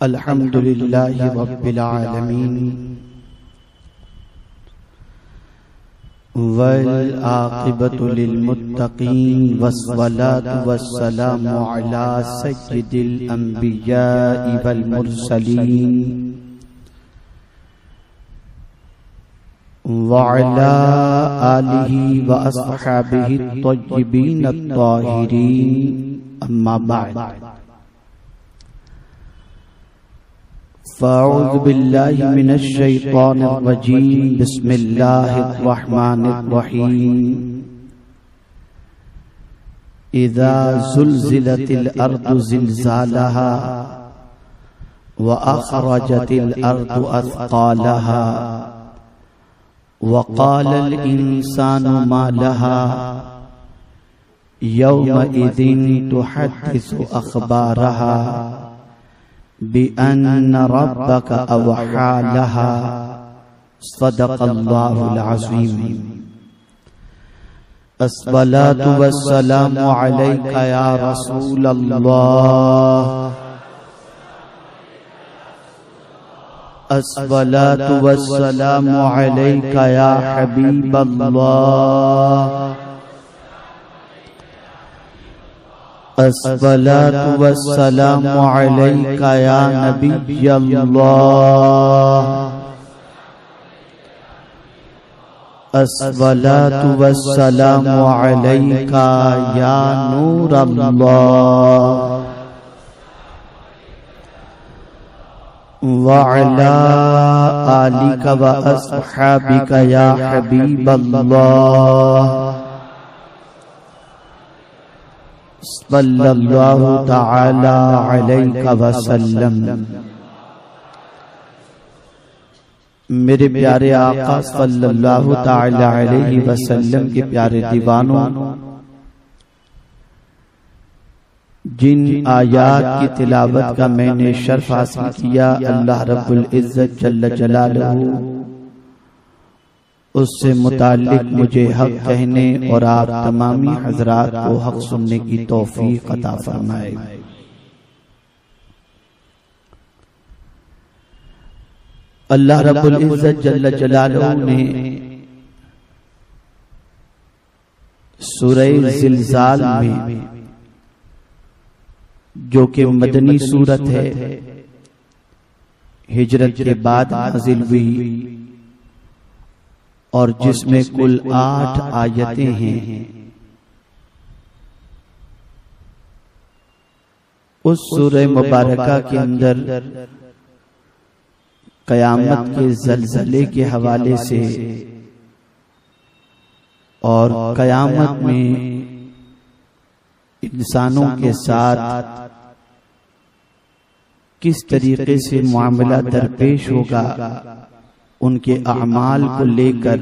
अल्हम्दुलिल्लाहि रब्बिल आलमीन वल आक़िबतु लिल मुत्तक़ीन वस्सलातु वस्सलामु अला सय्यिदिल अंबियाइ वल मुरसलीन व अला आलिहि व अस्हाबिहि अत्तय्यिबीन अत्ताहिरीन अम्मा बअद। फ़अऊज़ु बिल्लाहि मिनश शैतानिर रजीम बिस्मिल्लाहिर रहमानिर रहीम। इज़ा ज़ुलज़िलतिल अर्दु ज़िलज़ालहा व अख़रजतिल अर्दु अथक़ालहा व क़ालल इंसानु मा लहा यौमइज़िन तुहद्दिसु अख़बारहा बिअन्न रब्बका अवहा लहा सदक़ल्लाहुल अज़ीम। अस्सलातु वस्सलामु अलैका या रसूलल्लाह, अस्सलातु वस्सलामु अलैका या हबीबल्लाह, अस्सलातु वस्सलामु अलैका या नबियल्लाह, अस्सलातु वस्सलामु अलैका या नूरल्लाह व अला आलिका व अस्हाबिका या हबीबल्लाह सल्लल्लाहु तआला अलैका वसल्लम। मेरे प्यारे आका सल्लल्लाहु तआला अलैहि वसल्लम के प्यारे दीवानों, जिन आयात की तिलावत का मैंने शर्फ हासिल किया, अल्लाह रब्बुल इज्जत जल्ल जलालहू उससे मुताल्लिक मुझे हक कहने और आप तमामी हजरात को हक सुनने की तौफीक अता फरमाए। अल्लाह रब्बुल इज्जत जल्ल जलालहू ने सूरह ज़िलज़ाल में, जो कि मदनी सूरत है, हिजरत के बाद नाज़िल हुई और जिसमें कुल 8 आयतें हैं, उस सूरह मुबारका के अंदर कयामत के ज़लज़ले के हवाले से और कयामत में इंसानों के साथ किस तरीके से मामला दरपेश होगा, उनके अमाल को लेकर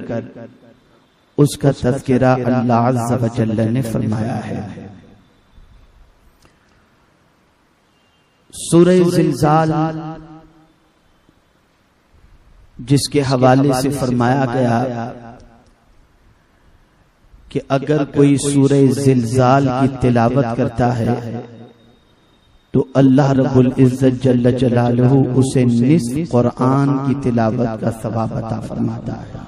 उसका तज़किरा अल्लाह अज़्ज़ा व जल्ल ने फरमाया है। सूरह ज़िलज़ाल जिसके हवाले से फरमाया गया कि अगर कोई सूरह ज़िलज़ाल की तिलावत करता है तो अल्लाह रब्बुल इज्जत जल्ल जलालहू उसे निस्फ़ कुरान की तिलावत का सवाब अता फरमाता है।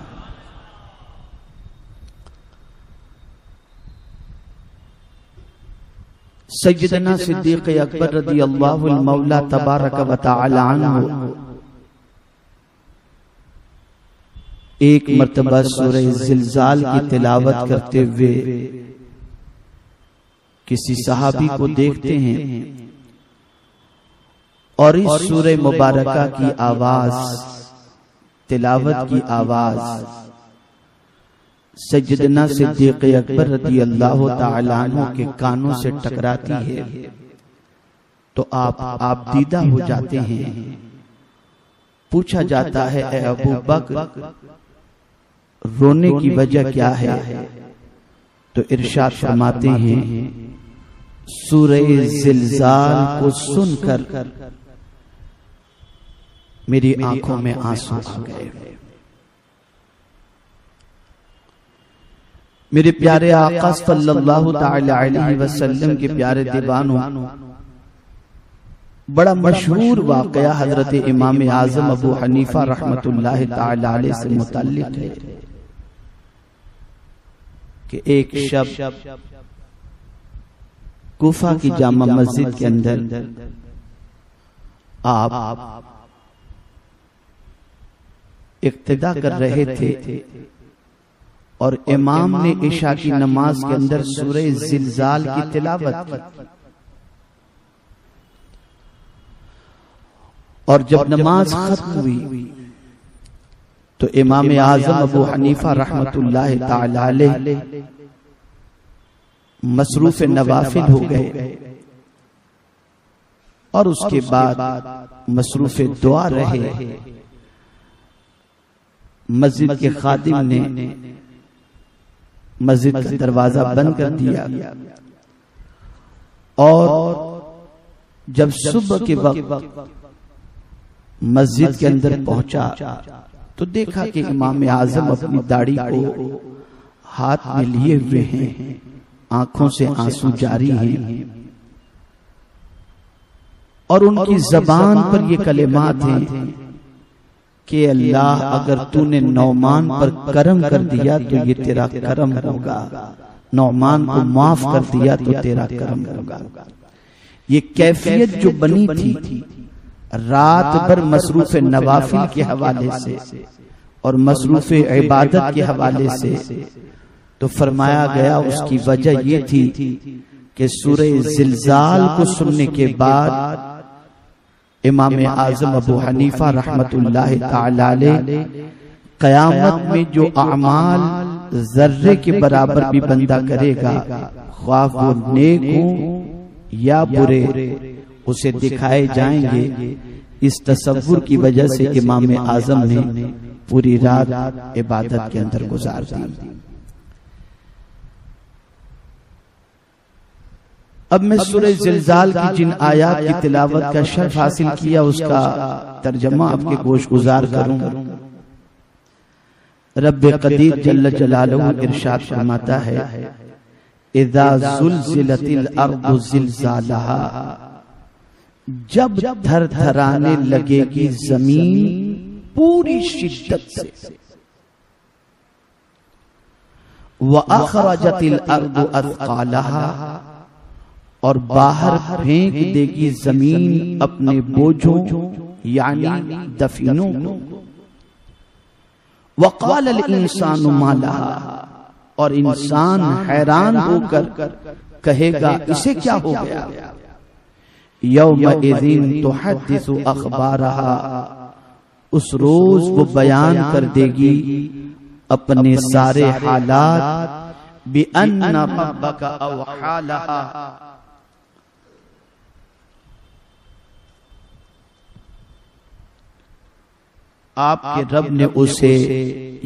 सय्यदना सिद्दीक़ अकबर रज़ियल्लाहु मौला तबारक व तआला अन्हु एक मर्तबा सूरह ज़िलज़ाल की तिलावत करते हुए किसी सहाबी को देखते हैं और इस सूरह मुबारका की आवाज, तिलावत की आवाज सय्यदना सिद्दीक़ अकबर रज़ियल्लाहु तआला अन्हु के कानों से टकराती है तो आप दीदा हो जाते हैं। पूछा जाता है, ए अबू बकर, रोने की वजह क्या है? तो इरशाद फरमाते हैं, सूरह ज़िलज़ाल को सुनकर मेरी आंखों में आंसू आ गए। मेरे प्यारे आका सल्लल्लाहु तआला अलैहि वसल्लम के प्यारे दीवानों, बड़ा मशहूर वाकया हजरत इमाम आजम अबू हनीफा रहमतुल्लाह ताला अलैह से मुताल्लिक है कि एक शब कूफा की जामा मस्जिद के अंदर आप इक्तिदा कर रहे थे और इमाम ने इशा की नमाज के अंदर सूरह जिलजाल की तिलावत की। और जब नमाज खत्म हुई तो इमाम आजम अबू हनीफा रहमतुल्लाह ताला अलैह मसरूफ नवाफिल हो गए और उसके बाद मसरूफ दुआ रहे। मस्जिद के खादिम ने मस्जिद का दरवाजा बंद कर दिया और जब सुबह के वक्त मस्जिद के अंदर पहुंचा तो देखा कि इमाम आजम अपनी दाढ़ी को हाथ में लिए हुए हैं, आंखों से आंसू जारी हैं और उनकी जबान पर ये कलिमात हैं कि अल्लाह अगर तूने नौमान पर करम कर दिया तो ये तेरा करम होगा, नौमान को माफ कर दिया तो तेरा करम होगा। ये कैफियत जो बनी थी रात भर मसरूफ नवाफिल के हवाले से और मसरूफ इबादत के हवाले से, तो फरमाया गया उसकी वजह ये थी कि सूरह जिलजाल को सुनने के बाद इमाम आजम अबू हनीफा रहमतुल्लाह ताला अलैह क़यामत में जो अमाल जर्रे के बराबर भी बंदा करेगा, ख्वाह वो नेक हो या बुरे, उसे दिखाए जाएंगे। इस तसव्वुर की वजह से इमाम आजम ने पूरी रात इबादत के अंदर गुजार दी। अब मैं सूरह जिलजाल की जिन आयात की तिलावत का शर्फ हासिल किया उसका तर्जमा आपके गोश गुजार करूं। रब्बे कदीर जल्ल जलालहू इरशाद फरमाता है, इज़ा ज़ुलज़िलतिल अर्दु ज़िलज़ालहा, जब थरथराने लगेगी जमीन पूरी शिद्दत से, व अखरजतिल अर्दु अथक़ालहा, और बाहर फेंक देगी जमीन अपने बोझों यानी दफीनों को, वक़ालल इंसानु मा लहा, और इंसान हैरान होकर कहेगा इसे क्या हो गया। यौमइज़िन तुहद्दिसु अख़बारहा, उस रोज वो बयान कर देगी अपने सारे हालात, बिअन्ना रब्बका अवहा लहा, आपके रब ने उसे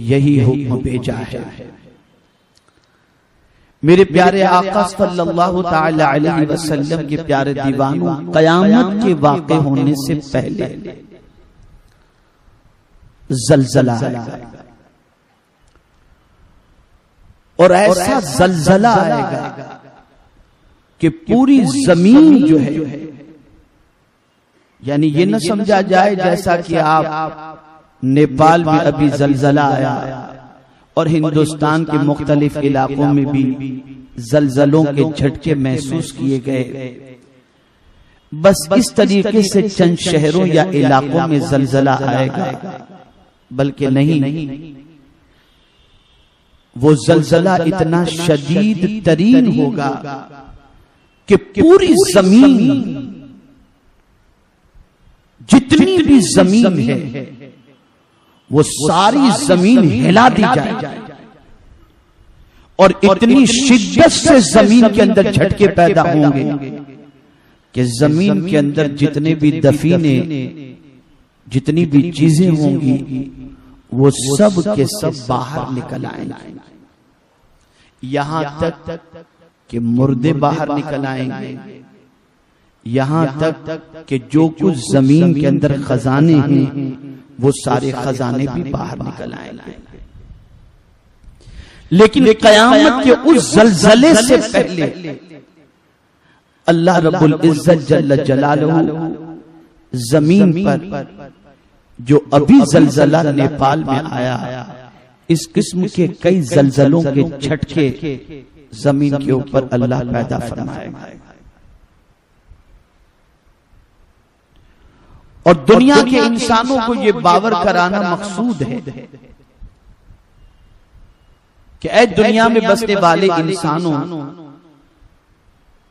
यही हुक्म भेजा है। मेरे प्यारे आका सल्लल्लाहु ताला अलैहि वसल्लम के प्यारे दीवानों, क़यामत के वाक़े होने से पहले ज़लज़ला आएगा और ऐसा ज़लज़ला आएगा कि पूरी जमीन जो है, यानी ये न समझा जाए जैसा कि आप नेपाल में अभी ज़लज़ला आया और हिंदुस्तान के मुख्तलिफ इलाकों में भी ज़लज़लों के झटके महसूस किए गए, बस इस तरीके से चंद शहरों या इलाकों में ज़लज़ला आएगा, बल्कि नहीं, वो ज़लज़ला इतना शदीद तरीन होगा कि पूरी जमीन, जितनी भी जमीन है वो सारी जमीन हिला दी जाए और इतनी शिद्दत से जमीन के अंदर झटके पैदा होंगे कि जमीन के अंदर जितने भी दफीने, जितनी भी चीजें होंगी वो सब के सब बाहर निकल आएंगे, यहां तक कि मुर्दे बाहर निकल आएंगे, यहां तक कि जो कुछ जमीन के अंदर खजाने हैं वो सारे खजाने भी बाहर निकल आएंगे। लेकिन क़यामत के उस ज़लज़ले से पहले अल्लाह रब्बुल इज़्ज़त जल्ल जलालहू जमीन पर जो अभी जलजला नेपाल में आया, इस किस्म के कई जलजलों के झटके जमीन के ऊपर अल्लाह पैदा फरमाएगा। और दुनिया के इंसानों को यह बावर कराना मकसूद है कि ऐ दुनिया में बसने वाले इंसानों,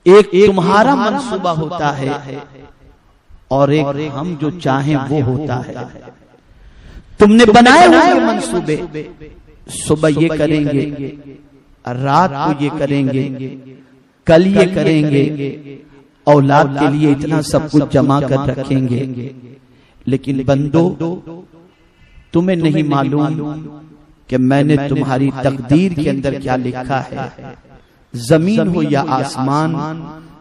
एक तुम्हारा मंसूबा होता है और एक हम जो चाहें वो होता है। तुमने बनाए हुए मंसूबे, सुबह ये करेंगे, रात को ये करेंगे, कल ये करेंगे, औलाद के लिए इतना सब कुछ जमा कर रखेंगे, लेकिन बंदो तुम्हें नहीं मालूम कि मैंने तुम्हारी तकदीर के अंदर क्या लिखा है। जमीन हो या आसमान,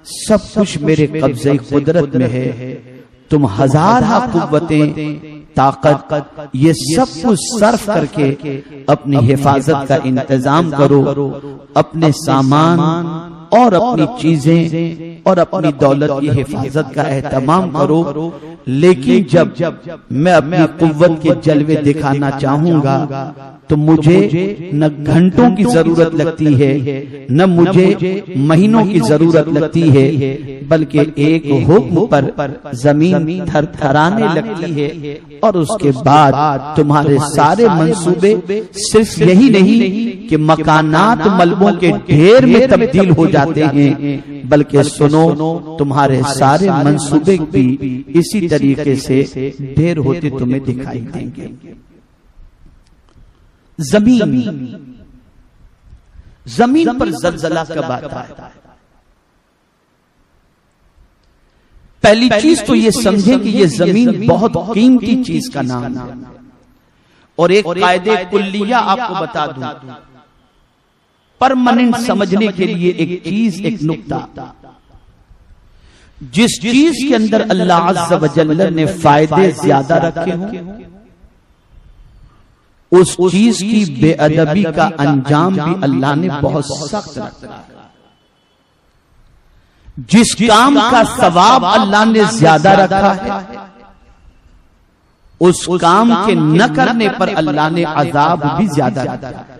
सब कुछ मेरे कब्जे कुदरत में है। तुम हजार कुव्वतें, ताकत, ये सब कुछ सर्फ करके अपनी हिफाजत का इंतजाम करो, अपने सामान और अपनी चीजें और अपनी दौलत की हिफाजत का एहतमाम करो। लेकिन जब मैं अपनी कुव्वत के जलवे दिखाना चाहूंगा तो मुझे न घंटों की जरूरत लगती है, न मुझे महीनों की जरूरत लगती है, बल्कि एक हुक्म पर जमीन थरथराने लगती है। और उसके बाद तुम्हारे सारे मंसूबे सिर्फ यही नहीं कि मकानात मलबों के ढेर में तब्दील हो जाते हैं, बल्कि सुनो, तुम्हारे सारे मंसूबे भी इसी तरीके से ढेर होते तुम्हें दिखाई देंगे। जमीन पर जलजला कब आता है? पहली चीज तो ये समझें कि ये जमीन बहुत कीमती चीज का नाम है। और एक कायदे कुल्लिया आपको बता दूं, परमानेंट समझने के लिए एक चीज, एक नुक्ता, जिस चीज के अंदर अल्लाह अज़्ज़ व जल्ल ने फायदे ज्यादा रखे हों, उस चीज की बेअदबी का अंजाम भी अल्लाह ने बहुत सख्त रखा है। जिस काम का सवाब अल्लाह ने ज्यादा रखा है, उस काम के न करने पर अल्लाह ने अजाब भी ज्यादा रखा है।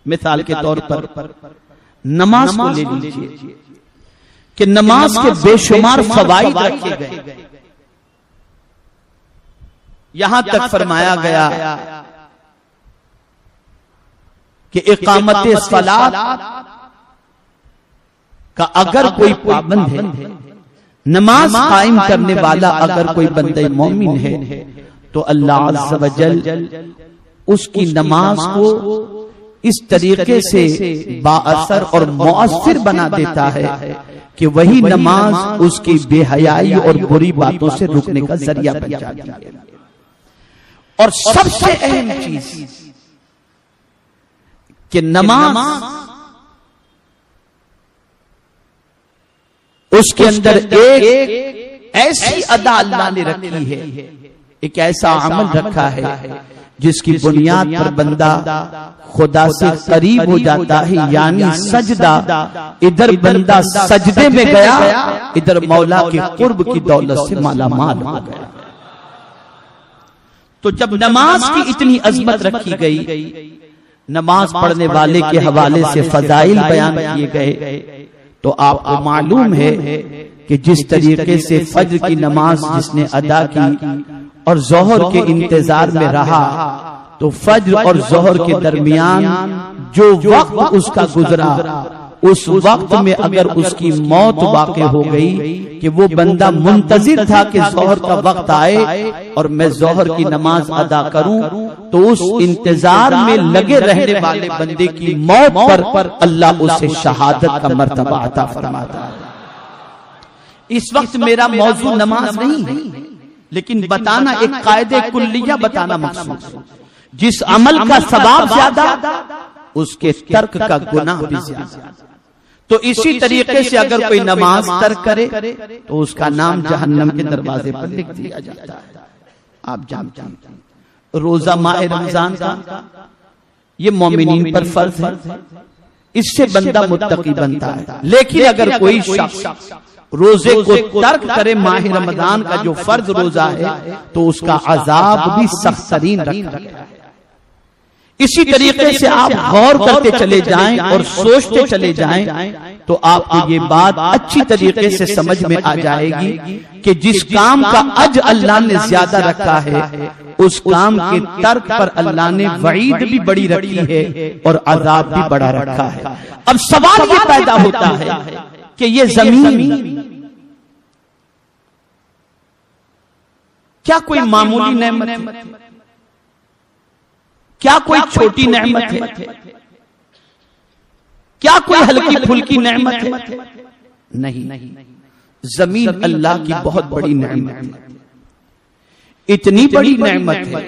मिसाल के तौर पर नमाज को ले लीजिए कि नमाज के बेशुमार फवाइद रखे गए। यहां तक फरमाया गया कि इकामत सलात का अगर कोई पाबंद है, नमाज कायम करने वाला अगर कोई बंदे मोमिन है, तो अल्लाह अज़्ज़ व जल उसकी नमाज को इस तरीके से बाअसर और मुअस्सिर बना देता है कि वही नमाज उसकी बेहयाई और बुरी बातों से रुकने का जरिया बन जाती है। और सबसे अहम चीज कि नमाज उसके अंदर एक ऐसी अदा अल्लाह ने रखी है, एक ऐसा अमल रखा है जिसकी बुनियाद पर बंदा खुदा से करीब हो जाता है। यानी सजदा, इधर बंदा सजदे में गया, इधर मौला के कुर्ब की दौलत से मालामाल हो गया। तो जब नमाज की इतनी अजमत रखी गई, नमाज पढ़ने वाले के हवाले से फजाइल बयान किए गए, तो आपको मालूम है कि जिस तरीके से फज्र की नमाज जिसने अदा की और जोहर के इंतजार में रहा, तो फज्र और जोहर के दरमियान जो वक्त उसका गुजरा, उस वक्त में अगर उसकी मौत वाक़ई हो गई कि वो बंदा मुंतजिर था कि जोहर का वक्त आए और मैं जोहर की नमाज अदा करूं, तो उस इंतजार में लगे रहने वाले बंदे की मौत पर अल्लाह उसे शहादत का मर्तबा अता फरमाता है। इस वक्त मेरा मौजू नमाज नहीं है, लेकिन बताना एक कायदे कुल्लिया बताना मकसूद। जिस अमल का सवाब ज्यादा, उसके तर्क का गुनाह भी ज्यादा। तो इसी तरीके से अगर कोई नमाज तर्क करे तो उसका नाम जहन्नम के दरवाजे पर लिख दिया जाता है। आप जानते हैं रोजा माह रमजान का ये मोमिनीन पर फर्ज है, इससे बंदा मुत्तकी बनता है। लेकिन अगर कोई शख्स रोजे को तर्क करे, माह रमजान का जो फर्ज रोजा है, तो उसका अजाब भी सख्त तरीन रखा है। इसी तरीके से आप गौर करते चले जाएं और सोचते चले जाएं तो आपको ये बात अच्छी तरीके से समझ में आ जाएगी कि जिस काम का अज अल्लाह ने ज्यादा रखा है, उस काम के तर्क पर अल्लाह ने वईद भी बड़ी रखी है और अजाब भी बड़ा रखा है। अब सवाल ये पैदा होता है कि ये जमीन क्या कोई मामूली नेमत है? क्या कोई छोटी नेमत है? क्या कोई हल्की फुल्की नेमत है? नहीं, जमीन अल्लाह की बहुत बड़ी नेमत है। इतनी बड़ी नेमत है,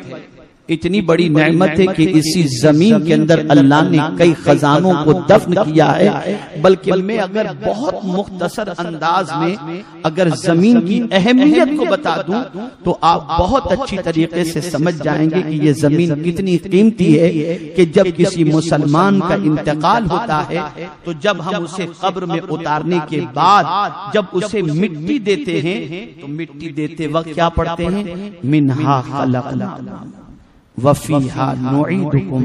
इतनी बड़ी नेमत है कि इसी जमीन के अंदर अल्लाह ने कई खजानों को दफन किया है। बल्कि मैं अगर बहुत मुख्तसर अंदाज में अगर जमीन की अहमियत को बता दूं तो आप बहुत अच्छी तरीके से समझ जाएंगे कि ये जमीन कितनी कीमती है कि जब किसी मुसलमान का इंतकाल होता है तो जब हम उसे कब्र में उतारने के बाद जब उसे मिट्टी देते हैं तो मिट्टी देते वक्त क्या पढ़ते हैं? मिन्हा खलक़नाकुम वफीहा नुईदुकुम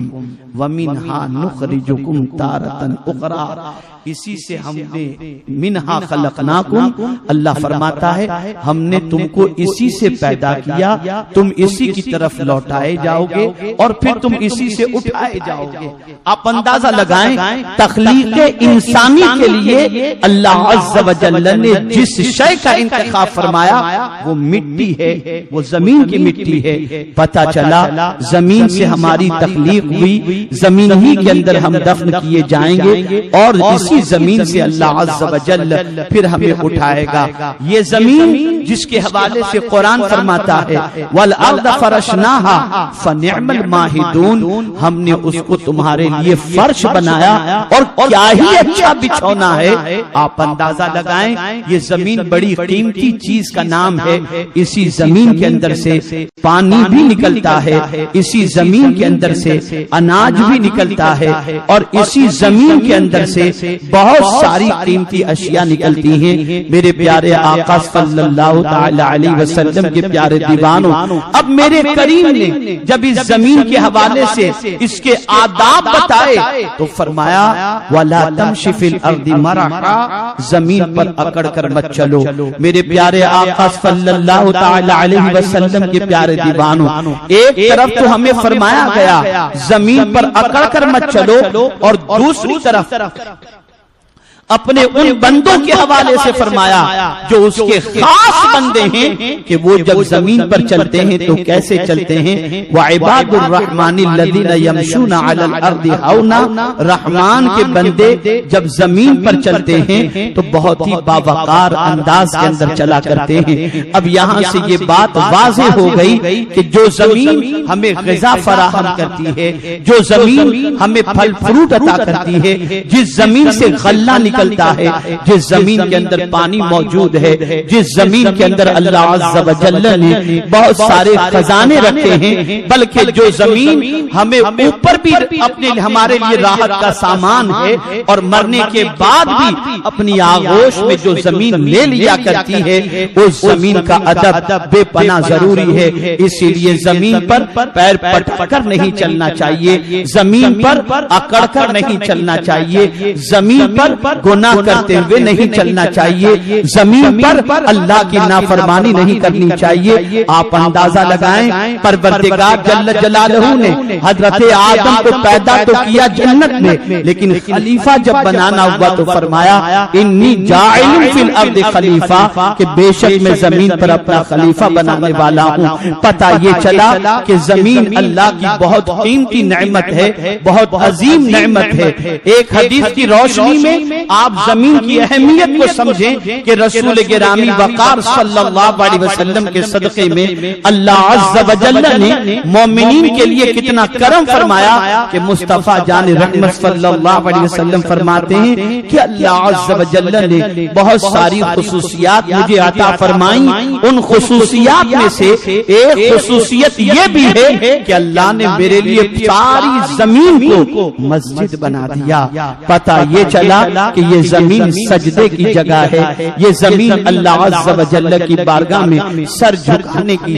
वमिन्हा नुखरिजुकुम तारतन उखरा। इसी से हमने मिन्हा खलक़नाकुम, अल्लाह फरमाता है हमने तुमको इसी से पैदा किया, तुम इसी की तरफ लौटाए जाओगे और फिर तुम इसी से उठाए जाओगे। आप अंदाजा लगाएं, तख्लीक इंसानी के लिए अल्लाह अज़्ज़ व जल्ल ने जिस शय का इंतखाब फरमाया वो मिट्टी है, वो जमीन की मिट्टी है। पता चला जमीन से हमारी तख्लीक हुई, जमीन ही के अंदर हम दफन किए जाएंगे और इसी जमीन से अल्लाह अज़्ज़ व जल्ल फिर हमें उठाएगा। ये जमीन जिसके हवाले से कुरान फरमाता है वल अर्द फरशनाहा फनिअमल माहिदून, हमने उसको तुम्हारे लिए फर्श बनाया और क्या ही अच्छा बिछौना है। आप अंदाजा लगाएं, ये जमीन बड़ी कीमती चीज का नाम है। इसी जमीन के अंदर से पानी भी निकलता है, इसी जमीन के अंदर से अनाज भी निकलता है और इसी जमीन के अंदर से बहुत सारी कीमती अशिया निकलती हैं। मेरे प्यारे आका सल्लल्लाहु ताला अलैहि वसल्लम के प्यारे दीवानों, अब मेरे करीम ने जब इस जमीन के हवाले से इसके आदाब बताए तो फरमाया वला तमशी फिल अर्दि मरहा, जमीन पर अकड़ कर मत चलो। मेरे प्यारे आका सल्लल्लाहु ताला अलैहि वसल्लम के प्यारे दीवानों, एक तरफ तो हमें फरमाया गया जमीन पर अकड़ कर मत चलो और दूसरी तरफ अपने उन बंदों के हवाले से फरमाया जो उसके खास बंदे हैं कि वो जब जमीन पर चलते हैं तो कैसे चलते हैं। व इबादुर रहमानिल लज़ीना यमशूना अलल अर्दि हौना, रहमान के बंदे जब जमीन पर चलते हैं तो बहुत ही बावकार अंदाज के अंदर चला करते हैं। अब यहाँ से ये बात वाज़ेह हो गई कि जो जमीन हमें ग़िज़ा फराहम करती है, जो जमीन हमें फल फ्रूट अता करती है, जिस जमीन से गल्ला निकलता है, जिस जमीन के अंदर पानी मौजूद है, जिस जमीन के अंदर अल्लाह अज़्ज़ व जल्ल ने बहुत सारे खजाने रखे हैं, बल्कि जो जमीन हमें ऊपर भी अपने हमारे लिए राहत का सामान है और मरने के बाद भी अपनी आगोश में जो जमीन ले लिया करती है, उस जमीन का अदब बेपना जरूरी है। इसीलिए जमीन पर पैर पटक कर नहीं चलना चाहिए, जमीन पर अकड़ कर नहीं चलना चाहिए, जमीन पर गुनाह करते हुए नहीं चलना चाहिए, जमीन पर अल्लाह की नाफरमानी नहीं करनी चाहिए। आप अंदाजा लगाएं, परवरदिगार जल्ल जलालहू ने हजरत आदम को पैदा तो किया जन्नत में, लेकिन खलीफा जब बनाना हुआ तो फरमाया इन्नी जाइलुन फिल अर्दि खलीफा, कि बेशक मैं जमीन पर अपना खलीफा बनाने वाला हूँ। पता ये चला कि जमीन अल्लाह की बहुत कीमती नेमत है, बहुत अजीम नेमत है। एक हदीस की रोशनी में आप जमीन की अहमियत को समझें कि रसूल गिरामी वक़ार सल्लल्लाहु अलैहि वसल्लम के सदक़े में अल्लाह अज़्ज़ व जल्ल ने मोमिनीन के लिए कितना करम फरमाया कि मुस्तफा जान रहमत सल्लल्लाहु अलैहि वसल्लम फरमाते हैं कि अल्लाह अज़्ज़ व जल्ल ने बहुत सारी खुसूसियात मुझे अता फरमाई। उन खुसूसियात में से एक खुसूसियत ये भी है कि अल्लाह ने मेरे लिए सारी जमीन को मस्जिद बना दिया। पता ये चला कि ये जमीन सजदे की जगह है, ये जमीन अल्लाह अज़्ज़ व जल्ल की बारगाह में सर झुकाने की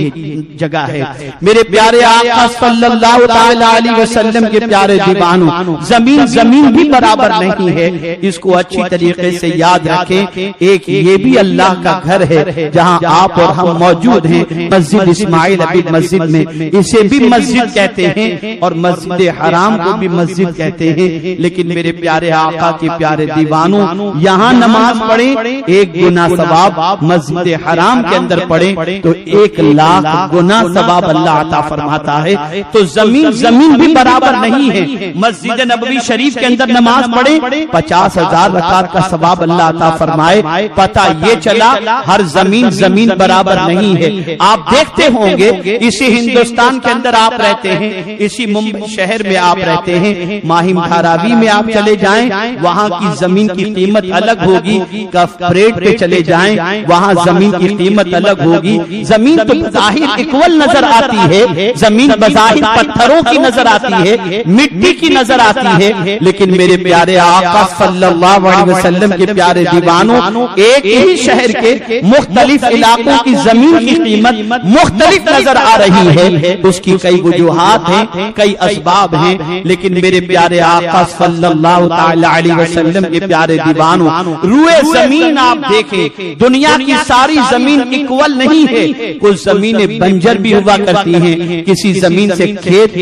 जगह है। मेरे प्यारे आका सल्लल्लाहु अलैहि वसल्लम के प्यारे दीवानों, जमीन जमीन भी बराबर नहीं है, इसको अच्छी तरीके से याद रखें। एक ये भी अल्लाह का घर है जहां आप और हम मौजूद हैं, मस्जिद इस्माइल अभी मस्जिद में, इसे भी मस्जिद कहते हैं और मस्जिद हराम को भी मस्जिद कहते हैं। लेकिन मेरे प्यारे आका के प्यारे दीवानों, यहाँ नमाज पढ़े 1 गुना सवाब, मस्जिद हराम के अंदर पढ़े तो 1 लाख गुना सवाब अल्लाह अता फरमाता है। तो जमीन जमीन भी बराबर नहीं है। मस्जिद नबवी शरीफ के अंदर नमाज पढ़े 50,000 रकात का सवाब अल्लाह अता फरमाए। पता ये चला हर जमीन जमीन बराबर नहीं है। आप देखते होंगे इसी हिंदुस्तान के अंदर आप रहते हैं, इसी मुंबई शहर में आप रहते हैं, माहिम धारावी में आप चले जाएं, वहाँ की जमीन की कीमत अलग होगी। कफरेट पे चले जाएं, वहाँ जमीन की कीमत अलग होगी। जमीन तो बज़ाहिर इक्वल नजर आती है, जमीन बज़ाहिर पत्थरों की नजर आती है, मिट्टी की नजर आती है, लेकिन मेरे प्यारे आका सल्लल्लाहु अलैहि वसल्लम के प्यारे दीवानों, एक ही शहर के मुख्तलिफ इलाकों की जमीन की कीमत मुख्तलिफ नजर आ रही है। उसकी कई वजूहात हैं, कई असबाब हैं, लेकिन मेरे प्यारे आका सल्लल्लाहु अलैहि वसल्लम के प्यारे दीवानों, रुए जमीन आप देखें, दुनिया की सारी जमीन इक्वल नहीं है। कुछ जमीनें बंजर भी हुआ करती हैं, किसी जमीन से खेत,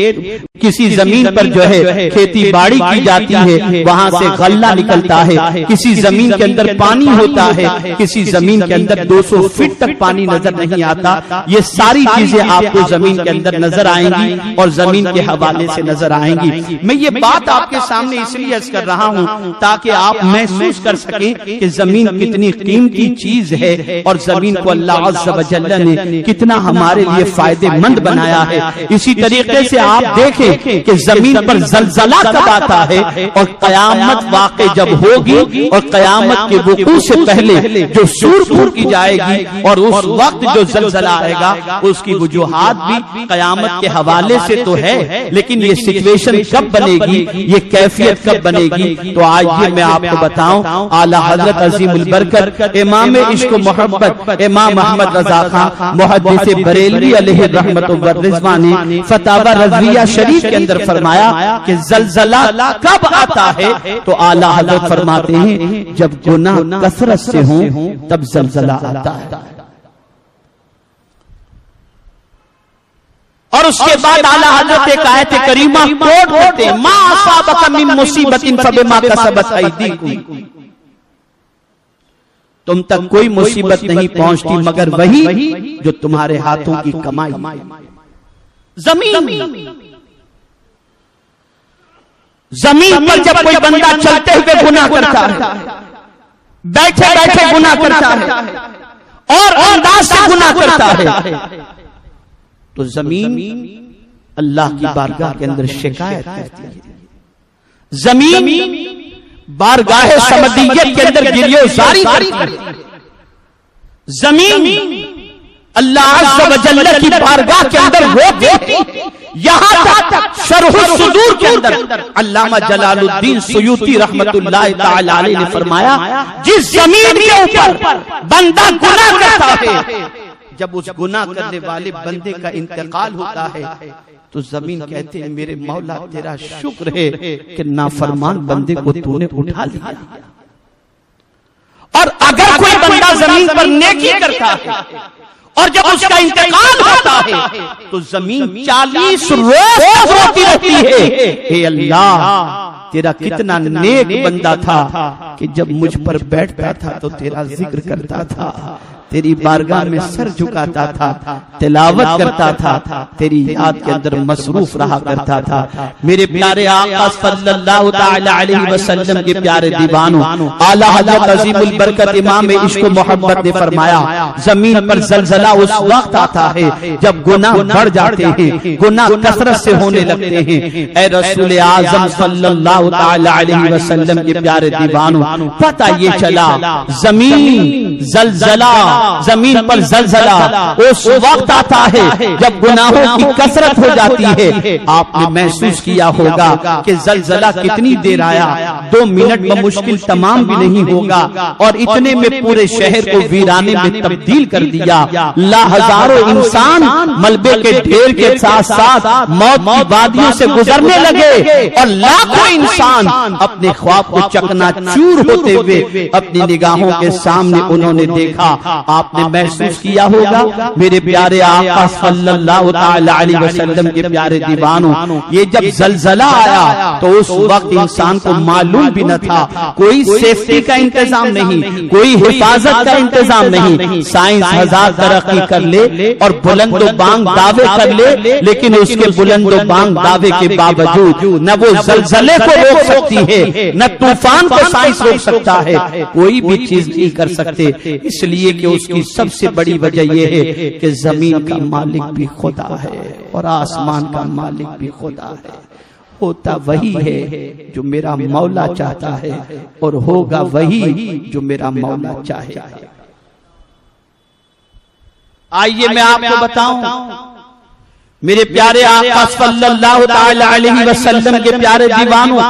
किसी जमीन पर जो है खेती बाड़ी की जाती है, वहां से गल्ला निकलता है, किसी जमीन के अंदर पानी होता है, किसी जमीन के अंदर 200 फीट तक पानी नजर नहीं आता। ये सारी चीजें आपको जमीन के अंदर नजर आएंगी और जमीन के हवाले से नजर आएंगी। मैं ये बात आपके सामने इसलिए अर्ज कर रहा हूँ ताकि आप महसूस कर सकें कि जमीन कितनी कीमती चीज है और जमीन को अल्लाह अज़्ज़ व जल्ल ने कितना हमारे लिए फायदेमंद बनाया है। इसी तरीके से आप देखें कि जमीन पर ज़लज़ला कब आता है और कयामत वाक़ई जब होगी और कयामत के वक़ूअ से पहले जो सूर फूंकी जाएगी और उस वक्त जो ज़लज़ला आएगा, उसकी वजूहात भी कयामत के हवाले से तो है, लेकिन ये सिचुएशन कब बनेगी, ये कैफियत कब बनेगी, तो आइए मैं आपको बताऊं। आला हज़रत अज़ीमुल बरकत इमाम इश्क व मोहब्बत इमाम अहमद रज़ा खां मुहद्दिस बरेलवी अलैहि रहमत व रिज़वान ने फतावा रज़विया शरीफ के अंदर फरमाया कि ज़लज़ला कब आता है, तो आला हज़रत फरमाते हैं जब गुनाह कसरत से हो तब ज़लज़ला आता है। और उसके बाद आला हज़रत एक आयत करीमा कोट करते हैं, मा असाबक मिन मुसीबतिन फबिमा कसबत अयदीकुम, तुम तक कोई मुसीबत नहीं पहुंचती मगर वही जो तुम्हारे हाथों की कमाई। जमीन पर जब कोई बंदा चलते हुए गुनाह करता है, बैठे बैठे गुनाह करता है और अंदाज से गुनाह करता है, तो जमीन अल्लाह की बारगाह के अंदर शिकायत करती है। जमीन बारगाह समदियत के अंदर गिरियोज़ारी करती है। जमीन अल्लाह अज़्ज़ व जल्ल की बारगाह के अंदर रोती है। यहां तक शरह सुदूर के अंदर अल्लामा जलालुद्दीन सुयूती रहमतुल्लाह तआला अलैहि ने फरमाया, जिस जमीन के ऊपर बंदा गुनाह करता है, जब उस गुनाह करने वाले बंदे का इंतकाल होता है तो जमीन कहते हैं मेरे मौला तेरा शुक्र है कि नाफरमान बंदे को तूने उठा लिया। और अगर कोई बंदा जमीन पर नेकी करता है और जब उसका इंतकाल होता है तो जमीन 40 रोज रोती रहती है, हे अल्लाह तेरा कितना नेक बंदा था कि जब मुझ पर बैठता था तो तेरा जिक्र करता था, तेरी बारगाह में सर झुकाता था, तिलावत करता था, तेरी याद के अंदर मसरूफ रहा करता था। मेरे प्यारे आका सल्लल्लाहु तआला अलैहि वसल्लम के प्यारे दीवानों, आला हज़रत अज़ीमुल बरकत इमाम इश्क व मोहब्बत ने फरमाया, जमीन पर ज़लज़ला उस वक्त आता है जब गुनाह बढ़ जाते हैं, गुनाह कसरत से होने लगते हैं। ऐ रसूल आज़म सल्लल्लाहु तआला अलैहि वसल्लम के प्यारे दीवानों, पता ये चला जमीन ज़लज़ला, जमीन पर ज़लज़ला उस वक्त आता है जब गुनाहों की कसरत हो जाती है। आपने महसूस किया होगा कि ज़लज़ला कितनी देर आया, 2 मिनट में मुश्किल तमाम भी नहीं होगा, और इतने में पूरे शहर को वीराने में तब्दील कर दिया। हजारों इंसान मलबे के ढेर के साथ साथ मौत की वादियों से गुजरने लगे, और लाखों इंसान अपने ख्वाब को चकनाचूर होते हुए अपनी निगाहों के सामने उन्होंने देखा। आपने महसूस किया होगा मेरे प्यारे आका सल्लल्लाहु तआला अलैहि वसल्लम के प्यारे दीवानों, ये जब ज़लज़ला आया तो उस वक्त इंसान को मालूम भी न था, कोई सेफ्टी का इंतजाम नहीं, कोई हिफाजत का इंतजाम नहीं। साइंस हजार तरक्की कर ले और बुलंदो बांग दावे कर ले, लेकिन उसके बुलंदो बांग दावे के बावजूद न वो ज़लज़ले को रोक सकती है, न तूफान को साइंस रोक सकता है, कोई भी चीज नहीं कर सकते। इसलिए कि उसकी सबसे बड़ी वजह यह है कि जमीन का मालिक भी खुदा है और आसमान का मालिक भी खुदा है। होता वही है जो मेरा मौला चाहता है, और होगा वही जो मेरा मौला चाहे। आइए मैं आपको बताऊं, मेरे प्यारे आका सल्लल्लाहु तआला अलैहि वसल्लम के प्यारे दीवानों,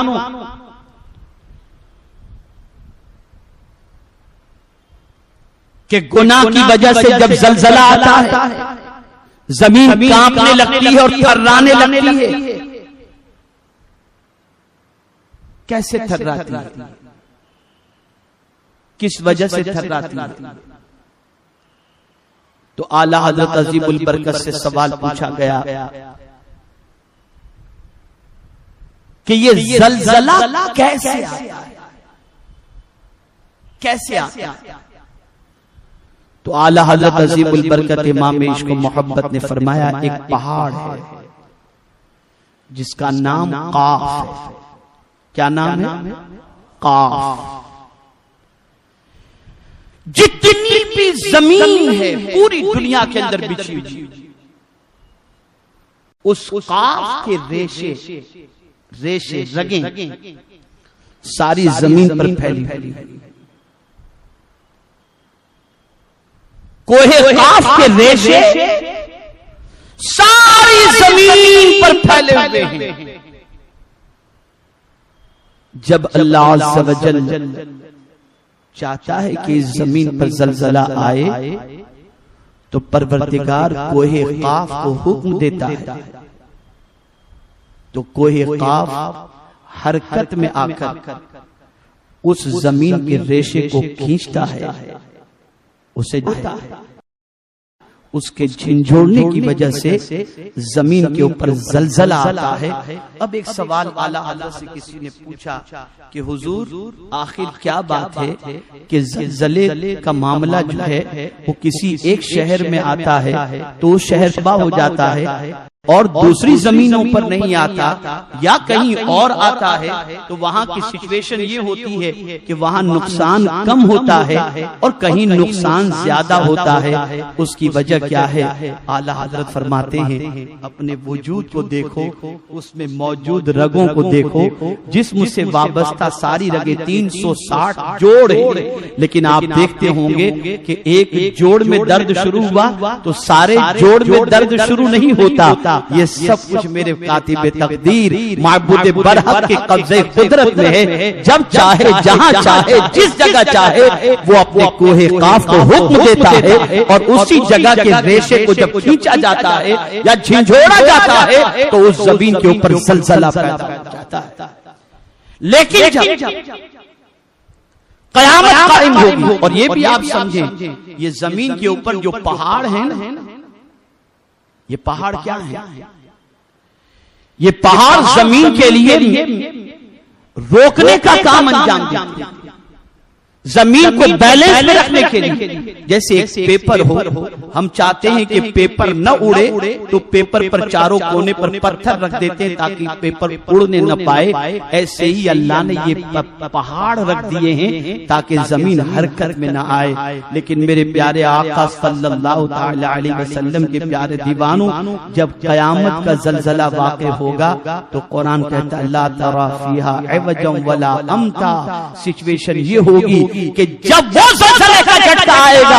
कि गुनाह की वजह से जब ज़लज़ला आता है, जमीन कांपने लगती है और थर्राने लगती है। कैसे थर्राती है, किस वजह से थर्राती है? तो आला हज़रत अज़ीमुल बरकत से सवाल पूछा गया कि ये ज़लज़ला कैसे आता है, कैसे आता है? तो आला हज़रत अज़ीमुल बरकत इमाम इश्क व मोहब्बत ने फरमाया, एक पहाड़ है जिसका नाम काफ है। क्या नाम है? काफ। जितनी भी जमीन है पूरी दुनिया के अंदर बिछी हुई, उस काफ के रेशे रगें सारी जमीन पर फैली हुई। कोहे काफ के रेशे सारी जमीन पर फैले हुए हैं। जब अल्लाह अज़्ज़ व जल चाहता है कि इस जमीन पर ज़लज़ला आए, तो परवरदिगार कोहे काफ को हुक्म देता है, तो कोहे काफ हरकत में आकर उस जमीन के रेशे को खींचता है, उसे देता है। उसके झिंझोड़ने की वजह से जमीन के ऊपर ज़लज़ला आता है। अब एक सवाल आला हज़रत से किसी ने पूछा कि हुजूर आखिर क्या बात है कि ज़लज़ले का मामला जो है वो किसी एक शहर में आता है तो वो शहर तबाह हो जाता है और दूसरी जमीनों पर नहीं आता, या कहीं और आता है तो वहां की सिचुएशन ये होती है कि वहां नुकसान कम होता है और कहीं नुकसान ज्यादा होता है। उसकी वजह क्या है? आला हज़रत फरमाते हैं, अपने वजूद को देखो, उसमें मौजूद रगों को देखो, जिस्म से वाबस्ता सारी रगें 360 जोड़ है, लेकिन आप देखते होंगे कि एक जोड़ में दर्द शुरू हुआ तो सारे जोड़ में दर्द शुरू नहीं होता। ये सब कुछ मेरे कातिबे तकदीर माबूद बरहक के कब्जे कुदरत में है। जब चाहे, जहां चाहे, जिस जगह चाहे, वो अपने कोहे काफ को हुक्म देता है और उसी जगह के रेशे को जब खींचा जाता है या झिंझोड़ा जाता है तो उस जमीन के ऊपर ज़लज़ला पैदा हो जाता है। लेकिन जब क़यामत कायम होगी, और ये भी आप समझें, ये जमीन के ऊपर जो पहाड़ है ना, ये पहाड़ क्या है? ये पहाड़ जमीन के लिए रोकने का काम अंजाम देते हैं। जमीन को बैलेंस में रखने के लिए। जैसे एक पेपर हो, हम चाहते हैं कि पेपर न उड़े तो पेपर पर चारों कोने पर पत्थर रख देते हैं ताकि पेपर उड़ने न पाए। ऐसे ही अल्लाह ने ये पहाड़ रख दिए हैं ताकि जमीन हरकत में न आए। लेकिन मेरे प्यारे आका सल्लल्लाहु तआला अलैहि वसल्लम के प्यारे दीवानों, जब क़यामत का ज़लज़ला वाक़े होगा तो कुरान कहता है ला तरा फीहा इवजन वला अमता। सिचुएशन ये होगी कि जब वो ज़लज़ले का झटका आएगा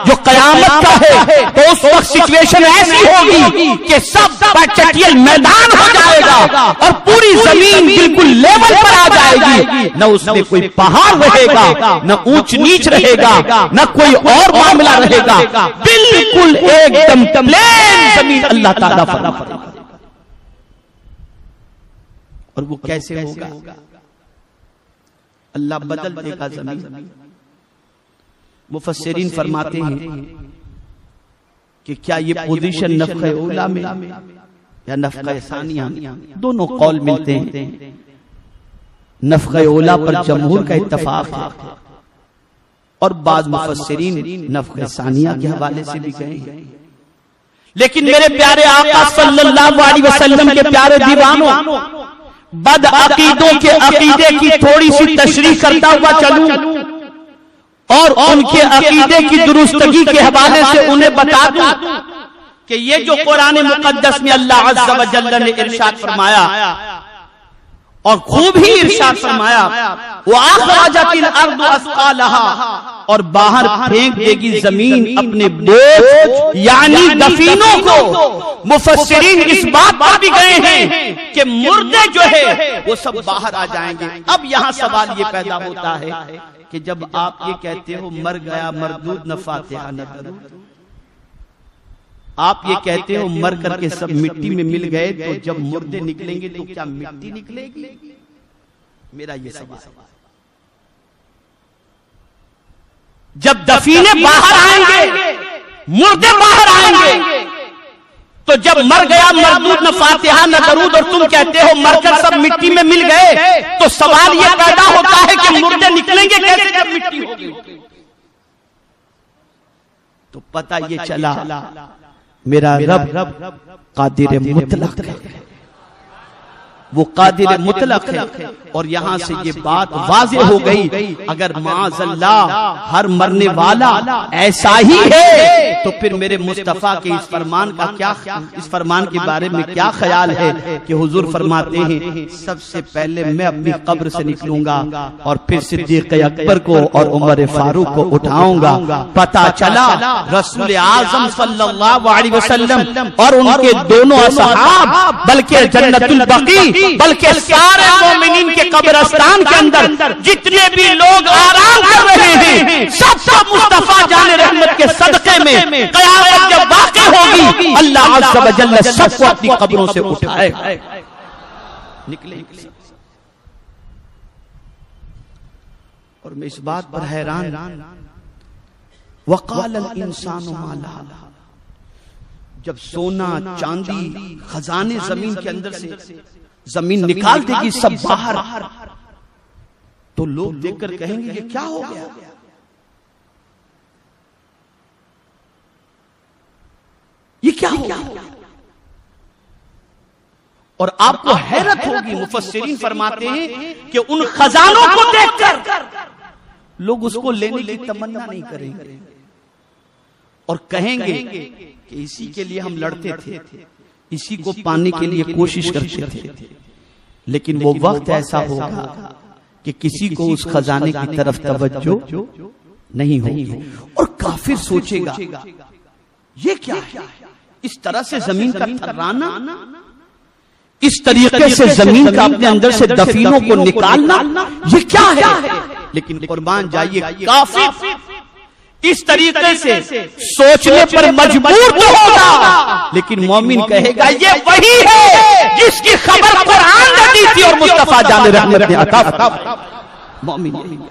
जो क़यामत का है, तो उस वक्त सिचुएशन ऐसी होगी कि सब चटियल मैदान हो जाएगा और पूरी जमीन बिल्कुल लेवल पर आ जाएगी। न उसमें कोई पहाड़ रहेगा, न ऊंच नीच रहेगा, न कोई और मामला रहेगा, बिल्कुल एकदम प्लेन जमीन अल्लाह ताला फरमाएगा। और वो कैसे होगा? अल्लाह बदल देगा जमीन। मुफस्सिरीन फरमाते हैं कि क्या ये पोजीशन नफ़क़े ऊला में या नफ़क़े सानिया में, दोनों कौल मिलते हैं। नफ़क़े ऊला पर जमहूर का इत्तफाक है और बाद मुफस्सिरीन नफ़क़े सानिया के हवाले से भी गए हैं। लेकिन मेरे प्यारे आका सल्लल्लाहु अलैहि वसल्लम के प्यारे दीवानों, बद अकीदों के अकीदे की थोड़ी सी तशरीह करता हुआ चलूं और उनके अकीदे की दुरुस्तगी के हवाले से उन्हें बता दूं कि ये जो कुरान मुक़द्दस में अल्लाह अज़्ज़ा व जल्ल ने इरशाद फरमाया और खूब ही इरशाद फरमाया, वो अख़रजतिल अर्दु अस्क़ालहा, और बाहर फेंक देगी जमीन अपने बोझ यानी दफीनों को। मुफस्सिरीन इस बात पर भी गए हैं कि मुर्दे जो है वो सब बाहर आ जाएंगे। अब यहाँ सवाल ये पैदा होता है कि जब आप ये कहते हो मर गया मरदूद न फातिहा न दरूद, आप ये कहते हो मर करके सब मिट्टी में मिल गए, तो जब मुर्दे निकलेंगे तो क्या मिट्टी निकलेगी? मेरा ये सवाल। जब दफीने बाहर आएंगे, मुर्दे बाहर आएंगे, तो जब मर गया मरदूद न फातिहा न दरूद और तुम कहते हो मरकर सब मिट्टी में मिल गए, तो सवाल ये पैदा होता है कि मुर्दे निकलेंगे कैसे जब मिट्टी होगी? तो पता ये चला मेरा रब कादिर मुतलक है, वो कादिर मुतलक है। और यहां से ये बात वाज़ेह हो गई, अगर माअज़ल्लाह हर मरने वाला ऐसा ही है तो फिर मेरे मुस्तफा के इस फरमान का क्या, इस फरमान के बारे में क्या ख्याल है कि हुजूर फरमाते हैं सबसे पहले मैं अपनी कब्र से निकलूंगा और फिर सिद्दीक़ अकबर को और उमर फारूक को उठाऊंगा। पता चला रसूल आज़म सल्लल्लाहु अलैहि वसल्लम और उनके दोनों असहाब, बल्कि जन्नतुल बकी, बल्कि सारे मोमिनीन के कब्रिस्तान के अंदर जितने भी लोग आराम कर रहे हैं, सब मुस्तफा जाने रहमत के सदक़े में क़यामत जब वाक़े होगी, अल्लाह अज़्ज़ा व जल्ल सबको अपनी कब्रों से उठाएगा, निकलेंगे। और मैं इस बात पर हैरान, वक़ालल इंसानु मा लहा, जब सोना चांदी खजाने जमीन के अंदर से जमीन निकाल देगी सब बाहर, तो लोग देखकर कहेंगे ये क्या हो गया? ये क्या हो गया? और आपको हैरत होगी, मुफस्सिरीन फरमाते हैं कि उन खजानों को देखकर लोग उसको लेने की तमन्ना नहीं करेंगे और कहेंगे कि इसी के लिए हम लड़ते थे, इसी को पाने के लिए कोशिश करते थे। लेकिन वो वक्त ऐसा होगा कि किसी को उस खजाने की तरफ तवज्जो नहीं होगी और काफिर सोचेगा ये क्या है? इस तरह से जमीन का थर्राना, इस तरीके से जमीन का अपने अंदर से दफीनों को निकालना, ये क्या है? लेकिन कुर्बान जाइए, काफिर इस तरीके से सोचने पर मजबूर तो होगा, लेकिन मोमिन कहेगा ये वही है जिसकी खबर कुरान ने दी थी और मुस्तफा जाने रहमत ने अता फरमाया। मोमिन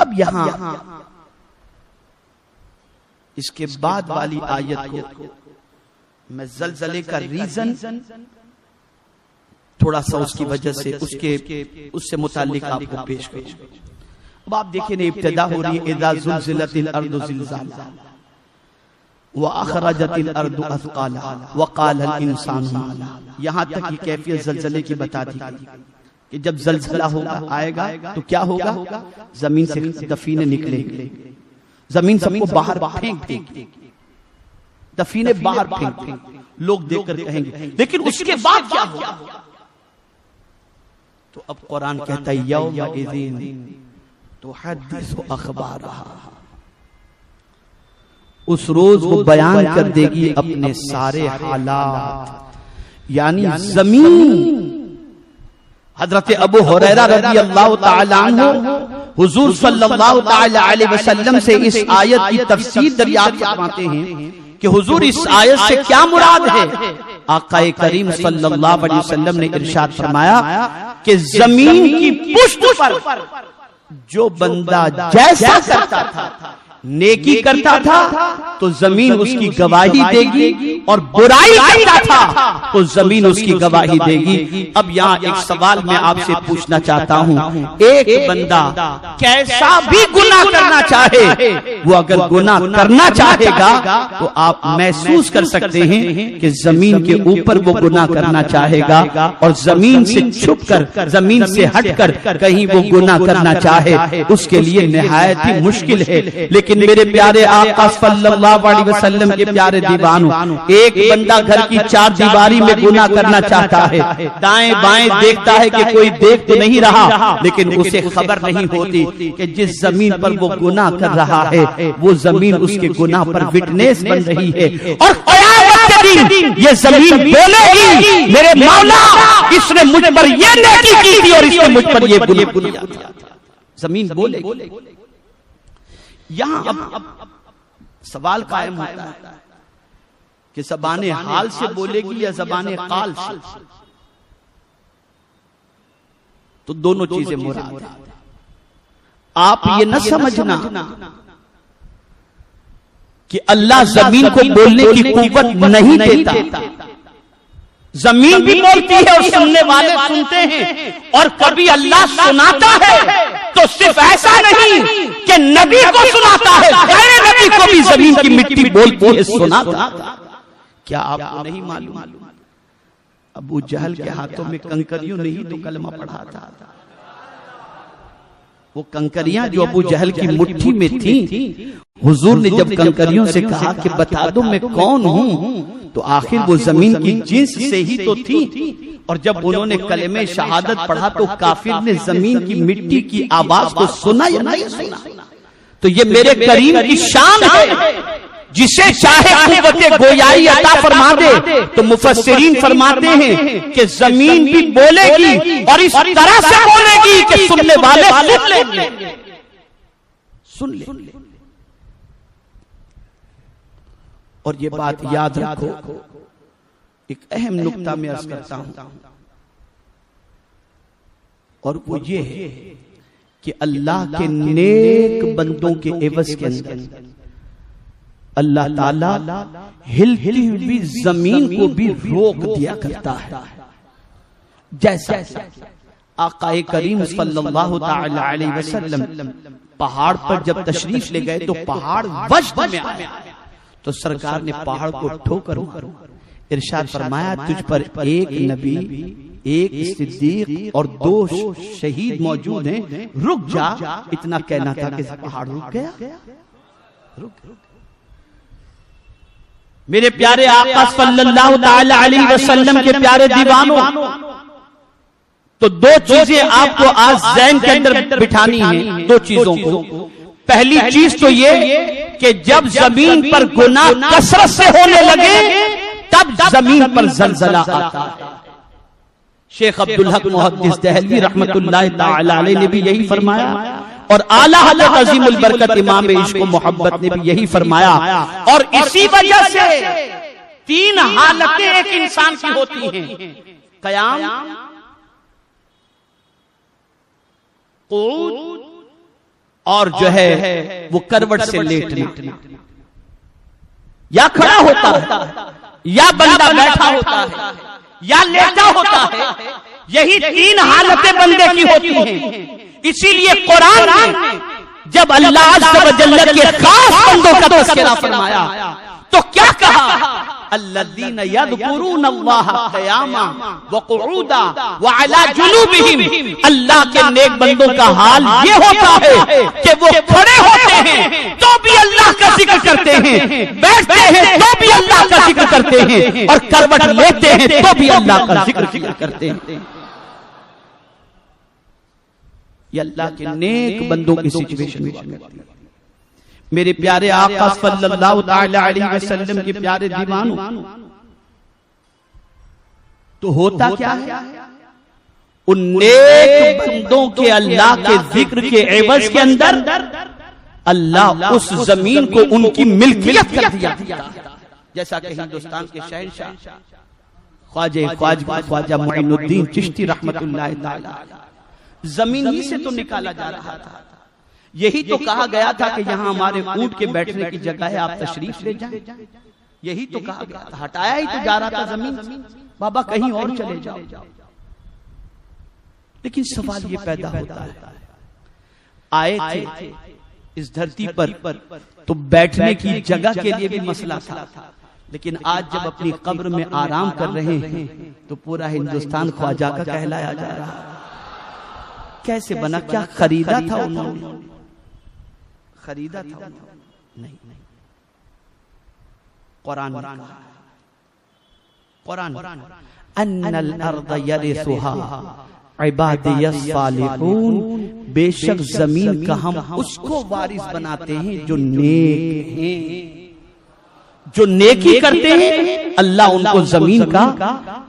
अब यहां इसके बाद वाली आयत को मैं ज़लज़ले का रीजन थोड़ा सा उसकी वजह से उससे मुताल्लिक आपको पेश करूं। अब आप देखिए ना, इब्तिदा हो रही है इज़ा ज़ुलज़िलतिल अर्दु ज़िलज़ालहा व अख़रजतिल अर्दु अथक़ालहा व क़ालल इंसानु मा लहा। यहां तक की कैफियत ज़लज़ले की बता दी कि जब ज़लज़ला होगा आएगा तो क्या होगा, जमीन से दफीने निकलेंगे, जमीन सबको बाहर फेंक देगी, दफीने बाहर फेंक देंगे, लोग देखकर कहेंगे लेकिन उसके बाद क्या होगा। तो अब कुरान कहता है यौमा इज़िन तुहद्दिसु अख़बारहा, उस रोज वो बयान कर देगी अपने सारे हालात, यानी जमीन। हजरत अबू हुरैरा रज़ियल्लाहु ताला अन्हु हुजूर सल्लल्लाहु ताला अलैहि वसल्लम से इस आयत की तफसीर दरियाफ्त फरमाते हैं कि हुजूर इस आयत से क्या मुराद है। आक़ाए करीम सल्लल्लाहु अलैहि वसल्लम ने इरशाद फरमाया कि जमीन की पुष्ट पर जो बंदा जैसा करता था, नेकी करता था तो जमीन उसकी गवाही देगी, और बुराई करता था तो जमीन उसकी गवाही देगी। अब यहाँ एक सवाल मैं आपसे पूछना चाहता हूँ, एक बंदा कैसा भी गुनाह करना चाहे, वो अगर गुनाह करना चाहेगा तो आप महसूस कर सकते हैं कि जमीन के ऊपर वो गुनाह करना चाहेगा, और जमीन से छुपकर, जमीन से हटकर कहीं वो गुनाह करना चाहे, उसके लिए निहायत ही मुश्किल है। लेकिन मेरे प्यारे आका सल्लल्लाहु अलैहि वसल्लम के प्यारे दीवानों, एक बंदा घर की चार दीवारी में गुनाह करना चाहता है, दाएं बाएं देखता है कि कोई देख तो नहीं रहा, लेकिन उसे खबर नहीं होती कि जिस जमीन पर वो गुनाह कर रहा है वो जमीन उसके गुनाह पर विटनेस बन रही है, और क़यामत के दिन ये जमीन बोलेगी मेरे मौला इसने मुझ पर ये नेकी की थी और इसने मुझ पर ये गुनाह किया था। जमीन बोलेगी। यहां अब सवाल कायम होता है कि ज़बाने हाल से बोलेगी या ज़बाने क़ाल से। तो दोनों चीजें मुराद है। आप ये न समझना कि अल्लाह जमीन को बोलने की कुव्वत नहीं देता, जमीन भी बोलती है और सुनने वाले सुनते हैं, और कभी अल्लाह सुनाता है तो सिर्फ ऐसा नहीं कि नबी को सुनाता है, गैर नबी को भी जमीन की मिट्टी बोलती है, सुनाता। क्या आपको नहीं मालूम अबू जहल के हाथों में कंकरियों ने ही तो कलमा पढ़ा था। वो कंकरियां जो अबू जहल की मुट्ठी में थी, हुजूर ने जब कंकरियों से कहा कि बता दो मैं कौन हूं, तो आखिर वो जमीन की जिन्स से ही तो थी। और जब उन्होंने कलेमे शहादत पढ़ा तो काफिर ने जमीन की मिट्टी की आवाज को सुना या नहीं सुना। तो ये मेरे करीम की शान है, जिसे चाहे कुव्वत गोयाई अता फरमा दे। तो मुफस्सिरीन फरमाते हैं कि जमीन भी बोलेगी और इस तरह से बोलेगी कि सुनने वाले सुन ले। और ये बात याद रखो, एक अहम नुक्ता में अर्ज करता हूं, और वो ये है कि अल्लाह के नेक बंदों के एवज के अंदर अल्लाह ताला हिलती हुई जमीन को भी रोक दिया करता है। जैसा आक़ाए करीम सल्लल्लाहु ताला अलैहि वसल्लम पहाड़ पर जब तशरीफ ले गए तो पहाड़ वज्द में आया, तो सरकार ने पहाड़ को ठोकर इरशाद फरमाया तुझ पर एक नबी, एक सिद्दीक और 2 शहीद मौजूद हैं, रुक जा। इतना कहना था कि पहाड़ रुक गया। मेरे प्यारे आका सल्लल्लाहु ताला अलैहि वसल्लम के प्यारे दीवानों, तो 2 चीजें आपको आज ज़हन के अंदर बिठानी है, 2 चीजों को। पहली चीज तो ये कि जब जमीन पर गुनाह कसरत से होने लगे तब जमीन पर जलजला आता है। शेख अब्दुल हक मुहद्दिस दहलवी रहमतुल्लाह ताला अलैह ने भी यही फरमाया, और आला हज़रत अज़ीमुल बरकत इमाम इश्क व मोहब्बत ने भी यही फरमाया। और इसी वजह से 3 हालतें एक इंसान की होती हैं, क़याम, क़ुऊद और जो है वो करवट से लेटना। या खड़ा होता है, या बंदा बैठा होता है, या लेटा होता है, यही 3 हालतें बंदे की होती हैं। इसीलिए कुरान में जब अल्लाह अज़्ज़ व जल्ल के खास बंदों का तज़किरा फरमाया तो क्या कहा, अल्लज़ीना यज़कुरून अल्लाह क़ियामा व क़ुऊदा व अला जुनूबिहिम। अल्लाह के नेक बंदों का हाल ये होता है कि वो खड़े होते हैं तो भी अल्लाह का जिक्र करते हैं, बैठते हैं तो भी अल्लाह का जिक्र करते हैं, और करवट लेते हैं तो भी अल्लाह का जिक्र किया करते हैं। ये अल्लाह के नेक बंदों की सिचुएशन है। मेरे प्यारे आका सल्लल्लाहु तआला अलैहि वसल्लम के प्यारे दीवानों, तो होता क्या है, उन नेक बंदों के अल्लाह के जिक्र के एवज के अंदर अल्लाह उस जमीन को उनकी मिल्कियत कर दिया। जैसा कि हिंदुस्तान के शहंशाह ख्वाजा मुइनुद्दीन चिश्ती रहमतुल्लाह तआला जमीन ही से तो निकाला जा रहा था। यही तो कहा गया था कि यहाँ हमारे ऊंट के बैठने की जगह है, आप तशरीफ ले जाएं। यही तो कहा गया था, हटाया ही तो जा रहा था जमीन, बाबा कहीं और चले जाओ। लेकिन सवाल ये पैदा होता है, आए थे इस धरती पर तो बैठने की जगह के लिए भी मसला था, लेकिन आज जब अपनी कब्र में आराम कर रहे हैं तो पूरा हिंदुस्तान ख्वाजा का कहलाया जा रहा है। कैसे बना? क्या खरीदा था उन्होंने? खरीदा था उन्होंने? नहीं। कुरान अन्नल अर्द यरिसुहा इबादियस सालिहून, बेशक जमीन का हम उसको वारिस बनाते हैं जो नेक हैं, जो नेकी करते हैं अल्लाह उनको जमीन का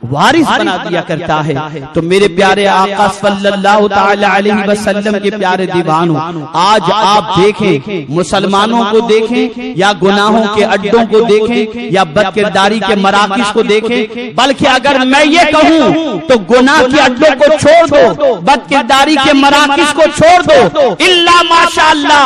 वारिस बना दिया करता है। तो मेरे प्यारे आका सल्लल्लाहु तआला अलैहि वसल्लम के प्यारे दीवानों, आज आप देखें, मुसलमानों को देखें या गुनाहों के अड्डों को देखें या बदकिरदारी के मराकिज को देखें, बल्कि अगर मैं ये कहूं तो गुनाह के अड्डों को छोड़ दो, बदकिरदारी के मराकिज को छोड़ दो, इल्ला माशाअल्लाह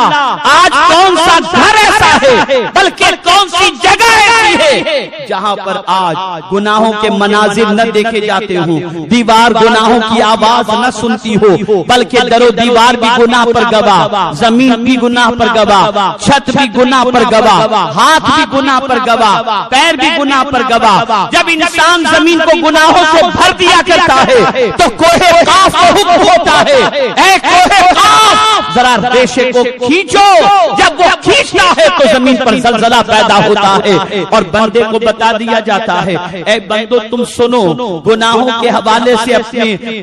आज कौन सा घर ऐसा है, बल्कि कौन सी जगह ऐसी है जहां पर आज गुनाहों के मनाजिर न देखे जाते हो, दीवार गुनाहों की आवाज न सुनती हो, बल्कि दरो दीवार भी गुनाह पर गवाह, जमीन भी गुनाह पर गवाह, छत भी गुनाह पर गवाह, हाथ भी गुनाह पर गवाह, पैर भी गुनाह पर गवाह। जब इंसान जमीन को गुनाहों से भर दिया करता है तो कोहे काफ को हुक्म होता है, ऐ कोहे काफ जरा रेशे को खींचो। जब वो खींचता है तो जमीन पर जलजला पैदा होता है और बंदे को बता दिया जाता है, ऐ बंदो तुम सुनो, गुनाहों के हवाले से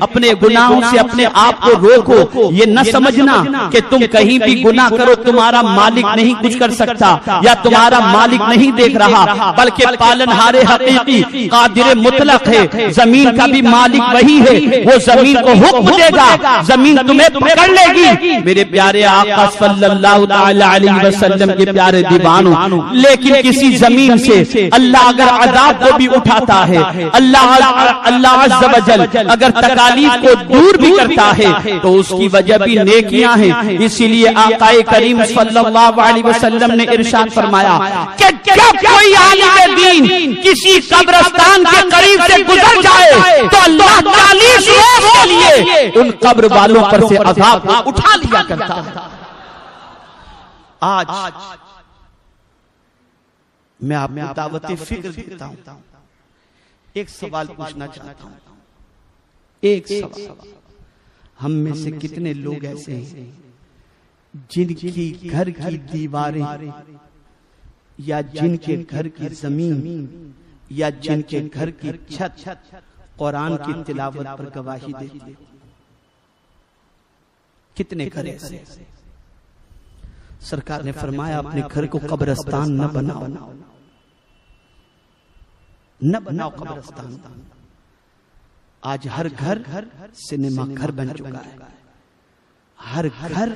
अपने गुनाहों से अपने आप को रोको। ये न समझना कि तुम कहीं भी गुनाह करो तुम्हारा मालिक नहीं कुछ कर सकता या तुम्हारा मालिक नहीं देख रहा, बल्कि पालनहारे हकीकी कादिर मुतलक है, जमीन का भी मालिक वही है, वो जमीन को हुक्म देगा, जमीन तुम्हें पकड़ लेगी। मेरे प्यारे आका सल्लल्लाहु तआला अलैहि वसल्लम के प्यारे दीवानों, लेकिन किसी जमीन से अल्लाह अगर अज़ाब को भी उठाता है, अल्लाह अज़्ज़ व जल अगर तकालीफ को दूर भी करता है तो उसकी वजह भी नेकियां हैं। इसीलिए आकाए करीम सल्लल्लाहु अलैहि वसल्लम ने इरशाद फरमाया कि जब कोई आलिम दीन किसी कब्रिस्तान के करीब से गुजर जाए तो अल्लाह 40 रोज के लिए उन कब्र वालों पर से अज़ाब को उठा लिया करता है। आज मैं आपको दावते फिक्र देता हूं, एक सवाल पूछना चाहता हूं, एक सवाल, हम में से कितने लोग ऐसे हैं जिनकी घर की दीवारें या जिनके घर की जमीन या जिनके घर की छत कुरान की तिलावत पर गवाही देती है? कितने घर ऐसे? सरकार ने फरमाया अपने घर को कब्रिस्तान न बनाओ, न बनाओ कब्रिस्तान। आज हर घर सिनेमा घर बन चुका है, हर घर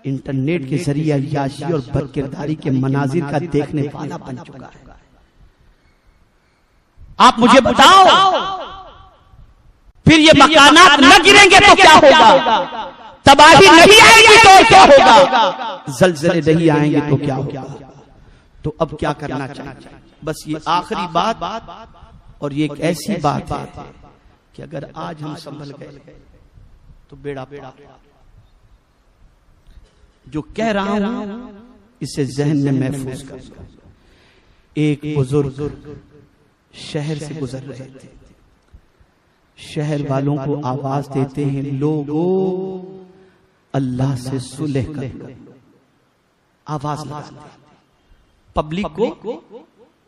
इंटरनेट के जरिए अय्याशी और बदकिरदारी के मनाजिर का देखने वाला बन चुका है। आप मुझे बताओ, फिर ये मकानात न गिरेंगे तो क्या होगा? तबाही नहीं आएगी तो क्या होगा? जलजले नहीं आएंगे तो क्या होगा? तो अब क्या करना चाहिए? बस ये आखिरी बात, और ये एक ऐसी बात है कि अगर आज हम संभल गए तो बेड़ा पार। जो कह रहा हूं इसे जहन में महफूज कर। एक बुजुर्ग शहर से गुजर रहे थे। शहर वालों को आवाज देते हैं, लोगों अल्लाह से सुलह कर लो। आवाज लगाते पब्लिक को,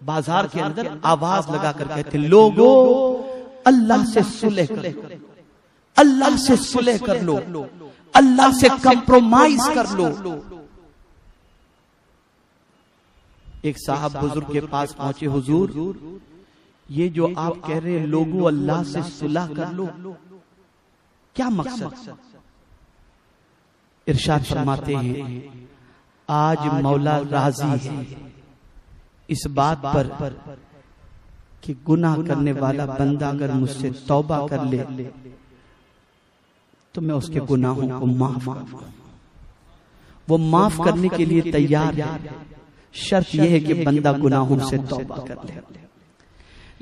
बाजार के अंदर आवाज लगाकर कहते, लोगों अल्लाह से सुलह कर लो, अल्लाह से सुलह कर लो, अल्लाह से कंप्रोमाइज कर लो। एक साहब बुजुर्ग के पास पहुंचे, हुजूर ये जो आप कह रहे हैं लोगों अल्लाह से सुलह कर लो, क्या मकसद? इरशाद फरमाते हैं, आज मौला राजी है इस बात पर कि गुनाह करने वाला बंदा अगर मुझसे तौबा कर ले तो मैं उसके गुनाहों को माफ करूंगा। वो माफ करने के लिए तैयार है, शर्त यह है कि बंदा गुनाहों से तौबा कर ले।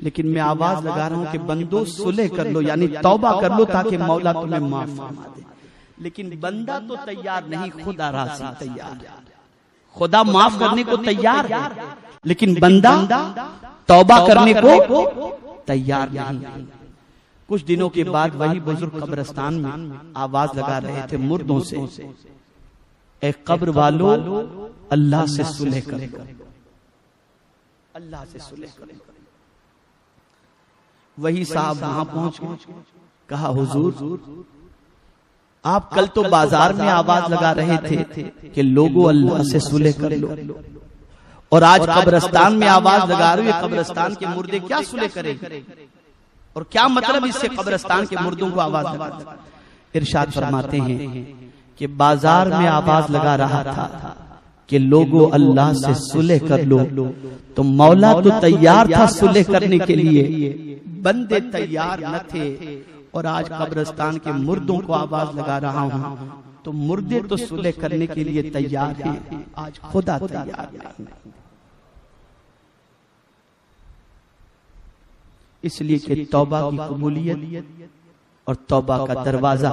लेकिन मैं आवाज लगा रहा हूं कि बंदो सुलह कर लो, यानी तौबा कर लो ताकि मौला तुम्हें माफ फरमा दे। लेकिन बंदा तो तैयार नहीं, खुदा राजी तैयार है। खुदा माफ करने को तैयार है, लेकिन बंदा तौबा करने को तैयार नहीं। कुछ दिनों के बाद वही बुजुर्ग कब्रिस्तान में आवाज लगा रहे थे मुर्दों से, ए कब्र वालों अल्लाह से सुलह करो, अल्लाह से सुलह करो। वही साहब वहां पहुंच कहा, हुजूर आप कल तो बाजार में आवाज लगा रहे थे कि लोगों अल्लाह से सुलह कर लो, और आज कब्रिस्तान में आवाज लगा रहे हो कब्रिस्तान के मुर्दे क्या सुलह करेंगे, और क्या मतलब इससे कब्रिस्तान के मुर्दों को आवाज लगा। इरशाद फरमाते हैं कि बाजार में आवाज लगा रहा था कि लोगों अल्लाह से सुलह कर लो, तो मौला तो तैयार था सुलह करने के लिए, बंदे तैयार न थे। और आज कब्रिस्तान के मुर्दों को आवाज लगा रहा हूं तो मुर्दे तो सुलह करने के लिए तैयार हैं, आज खुदा तैयार नहीं। इसलिए कि तौबा की कबूलियत और तौबा का दरवाजा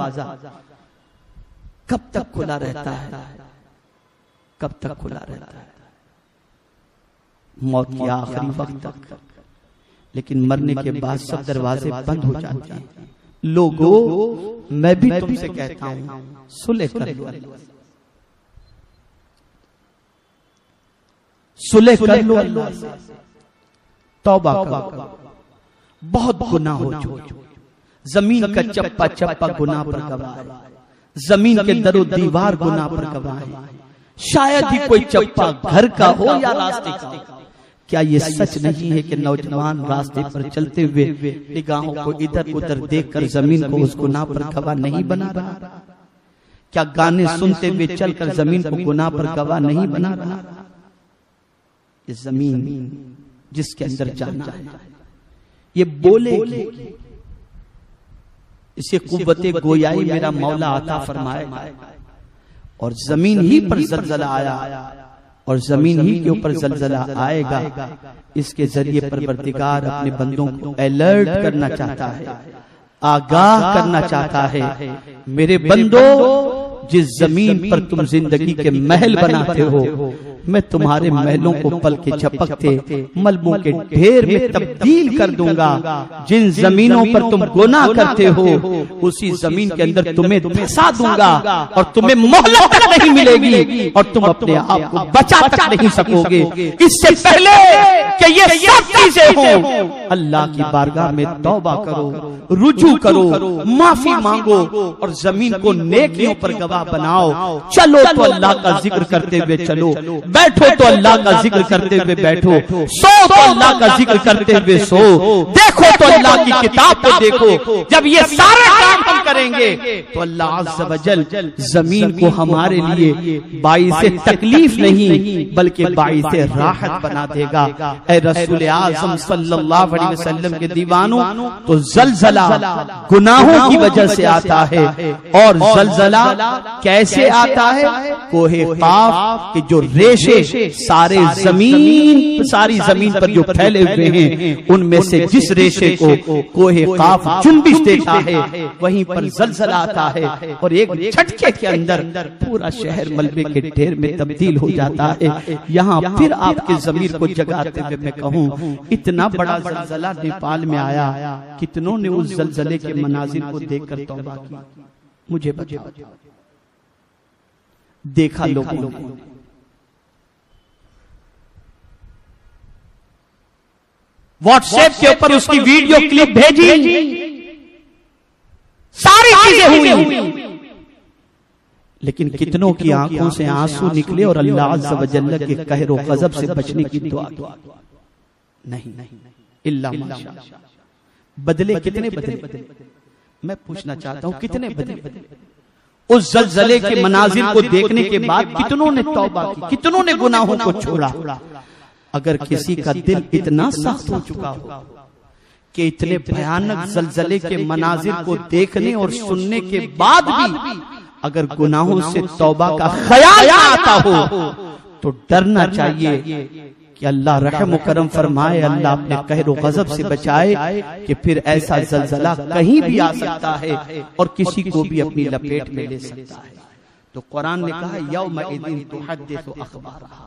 कब तक खुला रहता है, कब तक खुला रहता है? मौत के आखिरी वक्त तक। लेकिन मरने के बाद सब दरवाजे बंद हो जाते हैं। लोगों मैं भी तुमसे कहता हूं सुलह कर लो, सुलह कर लो अल्लाह से, तौबा करो। बहुत गुनाह हो चुके, जमीन का चप्पा चप्पा गुनाह पर गवाह है, जमीन के दरो दीवार गुनाह पर गवाह है। शायद ही कोई चप्पा घर का हो या रास्ते का। क्या ये सच नहीं है कि नौजवान रास्ते पर चलते हुए निगाहों को इधर उधर देखकर जमीन को उस गुनाह पर गवाह नहीं बना रहा? क्या गाने सुनते हुए चलकर जमीन को गुनाह पर गवाह नहीं बना रहा? ये जमीन जिसके अंदर जाना है ये बोलेगी, इसे कुव्वते गोयाई मेरा मौला अता फरमाएगा। और जमीन ही पर जलजला आया और जमीन ही के ऊपर जलजला आएगा। इसके जरिए परवरदिगार अपने बंदों को अलर्ट करना चाहता है, आगाह करना चाहता है। मेरे बंदो, जिस जमीन पर तुम जिंदगी के महल बनाते हो, मैं तुम्हारे महलों को पल के झपकते मलबों के ढेर में तब्दील कर दूंगा। जिन जमीनों पर तुम गुनाह करते हो, उसी जमीन के अंदर तुम्हें धंसा दूंगा और तुम्हें मोहलत तक नहीं मिलेगी और तुम अपने आप को बचा तक नहीं सकोगे। इससे पहले कि ये सब चीजें हो, अल्लाह की बारगाह में तौबा करो, रुजू करो, माफी मांगो और जमीन को नेकियों पर गवाह बनाओ। चलो तो अल्लाह का जिक्र करते हुए चलो, बैठो तो अल्लाह का जिक्र करते हुए बैठो, सो तो अल्लाह का जिक्र करते हुए सो, देखो तो अल्लाह की किताब को देखो। जब ये सारे काम हम करेंगे तो अल्लाह अज़्ज़ व जल जमीन को हमारे लिए बाइसे तकलीफ नहीं बल्कि बाइसे राहत बना देगा। ऐ रसूल आज़म सल्लल्लाहु अलैहि वसल्लम के दीवानों, तो जलजला गुनाहों की वजह से आता है। और जलजला कैसे आता है? कोहे क़ाफ की जो रेश रेशे सारी जमीन पर जो फैले हुए हैं, उनमें से जिस रेशे को कोहे काफ जुम्बिश देता है, वहीं पर जलजला आता है और एक झटके के अंदर पूरा शहर मलबे के ढेर में तब्दील हो जाता है। यहाँ फिर आपके ज़मीर को जगाते हुए मैं कहूँ, इतना बड़ा जलजला नेपाल में आया, कितनों ने उस जलजले के मनाजिर को देखकर तौबा की? मुझे बताओ, देखा लोगों ने? व्हाट्सएप के ऊपर उसकी वीडियो क्लिप भेजी, सारी चीजें हुई, लेकिन कितनों की आंखों से आंसू निकले और अल्लाह अज़्ज़ व जल्ल के कहर व गज़ब से बचने की दुआ की? नहीं, इल्ला माशाअल्लाह। बदले कितने बदले? मैं पूछना चाहता हूं, कितने बदले? उस जलजले के मनाजिर को देखने के बाद कितनों ने तौबा की, कितनों ने गुनाहों को छोड़ा? अगर किसी का दिल इतना सख्त हो चुका हो कि इतने भयानक जलजले के मनाजिर को देखने और सुनने के बाद भी अगर गुनाहों से तौबा का ख्याल आता हो, तो डरना चाहिए कि अल्लाह रहम करम फरमाए, अल्लाह अपने कहर व गज़ब से बचाए कि फिर ऐसा जलजला कहीं भी आ सकता है और किसी को भी अपनी लपेट में ले सकता है। तो कुरान ने कहा, यौमइज़िन तुहद्दिसु अख़बारहा,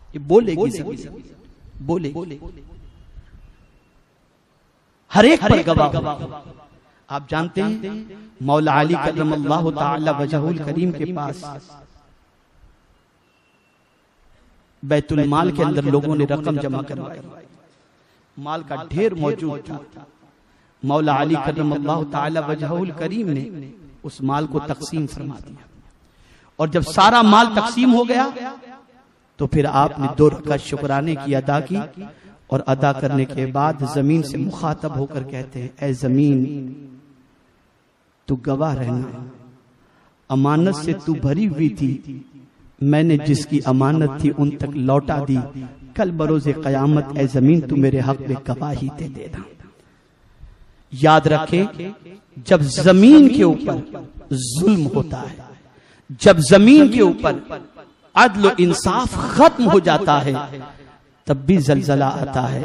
ये बोलेगी ज़मीन, बोलेगी, हर एक पर गवाह। आप जानते हैं मौला अली करमल्लाहु ताला वजहुल करीम के पास बैतुल माल के अंदर लोगों ने रकम जमा करवाई, माल का ढेर मौजूद था। मौला अली करमल्लाहु ताला वजहुल करीम ने उस माल को तकसीम फरमा दिया, और जब सारा माल तकसीम हो गया तो फिर आपने 2 रकात शुक्राने की अदा की, और अदा करने के बाद जमीन से मुखातब होकर कहते हैं, ऐ जमीन तू गवाह रहना, अमानत से तू भरी हुई थी, मैंने जिसकी अमानत थी उन तक लौटा दी, कल बरोज़े क़यामत ऐ जमीन तू मेरे हक में गवाही दे देना। याद रखे, जब जमीन के ऊपर जुल्म होता है, जब जमीन के ऊपर अदल व इंसाफ खत्म हो जाता है, तब भी जलजला आता है।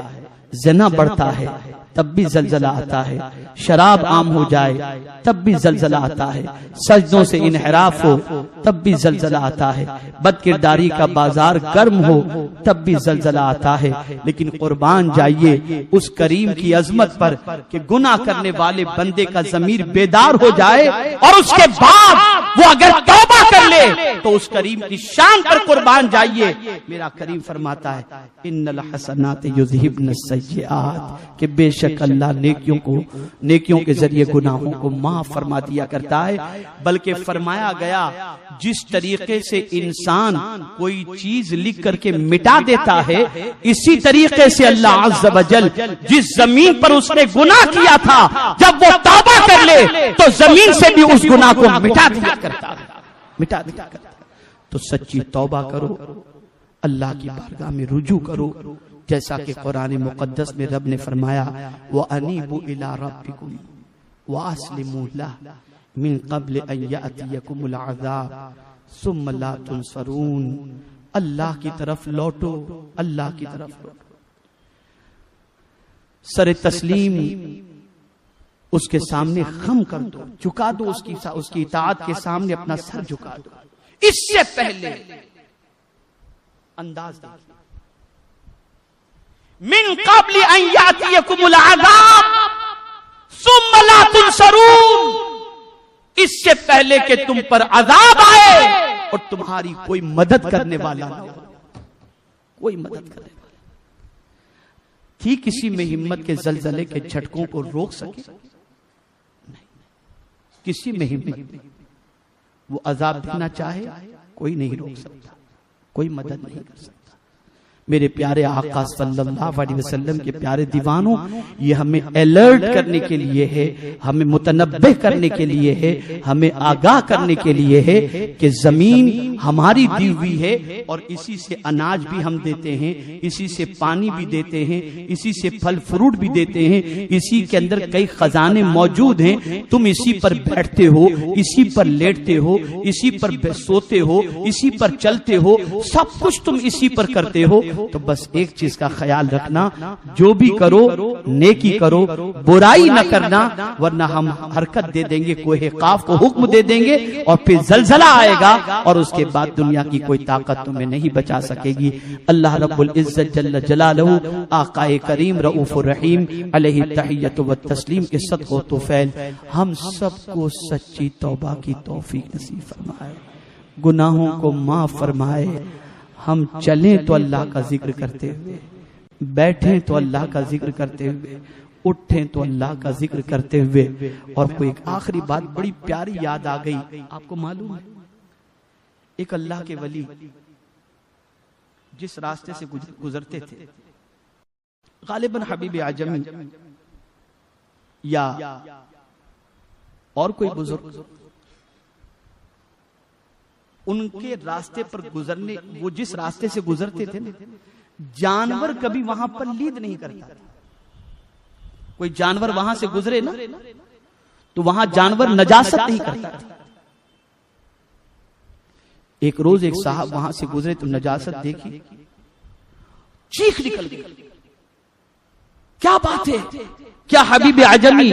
ज़िना बढ़ता है तब भी जलजला आता है, शराब आम हो जाए तब भी जलजला आता है, सजदों से इनहराफ हो तब भी जलजला आता है, बदकिरदारी का बाजार गर्म हो तब भी जलजला आता है। लेकिन कुर्बान जाइए उस करीम की अजमत पर कि गुनाह करने वाले बंदे का ज़मीर बेदार हो जाए और उसके बाद वो अगर तौबा कर ले तो उस करीम की शान पर कुर्बान जाइए। मेरा करीम फरमाता है, इन्नल हसनात युज़हिबन सय्यिआत, कि बेशक अल्लाह नेकियों के जरिए गुनाहों को माफ फरमा दिया करता है। बल्कि फरमाया गया, जिस तरीके से इंसान कोई चीज लिख करके मिटा देता है, इसी तरीके से अल्लाह अज़्ज़ व जल जिस जमीन पर उसने गुनाह किया था, जब वो तौबा कर ले तो जमीन से भी उस गुनाह को मिटा दिया करता है, मिटा दिया करता है। तो सच्ची तौबा करो, अल्लाह की बारगाह में रुजू करो, जैसा कि कुरान मुक़द्दस में रब ने फरमाया, व अनीबू इला रब्बिकुम व अस्लिमू लहु मिन क़ब्ल अन यअतियकुमुल अज़ाब सुम्मा ला तुनसरून। अल्लाह की तरफ लौटो, अल्लाह की तरफ लौटो, सर तस्लीम उसके सामने खम कर दो, झुका दो, उसकी इताअत के सामने अपना सर झुका दो। इससे पहले अंदाज देखिए, मिन क़ब्ल अन यातियकुमुल अज़ाब सुम्मा ला तुनसरून, इससे पहले कि तुम पर अजाब आए और तुम्हारी कोई मदद करने वाला न हो, कोई मदद करने वाला थी किसी में हिम्मत के जलजले के झटकों को रोक सके? नहीं, किसी में हिम्मत, वो अजाब देना चाहे कोई नहीं रोक सकता, कोई मदद नहीं कर सकता। मेरे प्यारे आका सल्लल्लाहु अलैहि वसल्लम के प्यारे दीवानों, ये हमें अलर्ट करने के लिए है, हमें मुतनब्बे करने के लिए है, हमें आगाह करने के लिए है कि जमीन हमारी दी हुई है और इसी से अनाज भी हम देते हैं, इसी से पानी भी देते हैं, इसी से फल फ्रूट भी देते हैं, इसी के अंदर कई खजाने मौजूद हैं। तुम इसी पर बैठते हो, इसी पर लेटते हो, इसी पर सोते हो, इसी पर चलते हो, सब कुछ तुम इसी पर करते हो। तो बस एक चीज का ख्याल रखना, जो भी करो नेकी करो, बुराई न करना, वरना हम हरकत दे देंगे, कोहे काफ को हुक्म दे देंगे और फिर जलजला आएगा और उसके बाद दुनिया की कोई ताकत तुम्हें नहीं बचा सकेगी। अल्लाह रब्बुल इज्जत जल्ल जलालहू आकाए करीम रऊफुर रहीम अलैहि तहियतु व तस्लीम के सदक़ो तुफैल हम सबको सच्ची तौबा की तौफीक नसीब फरमाए, गुनाहों को माफ फरमाए। हम चलें तो अल्लाह का जिक्र करते हुए, बैठें तो अल्लाह का जिक्र करते हुए, उठें तो अल्लाह का जिक्र करते हुए। और कोई एक आखिरी बात बड़ी प्यारी याद आ गई। आपको मालूम है, एक अल्लाह के वली जिस रास्ते से गुजरते थे, गालिबन हबीब आजमी या और कोई बुजुर्ग, उनके रास्ते पर गुजरने, वो जिस रास्ते से गुजरते थे ना, जानवर कभी वहां पर लीद नहीं करता था। कोई जानवर वहां से गुजरे ना, तो वहां जानवर नजासत नहीं करता था। एक रोज एक साहब वहां से गुजरे तो नजासत देखी, चीख निकल गई, क्या बात है, क्या हबीब आजमी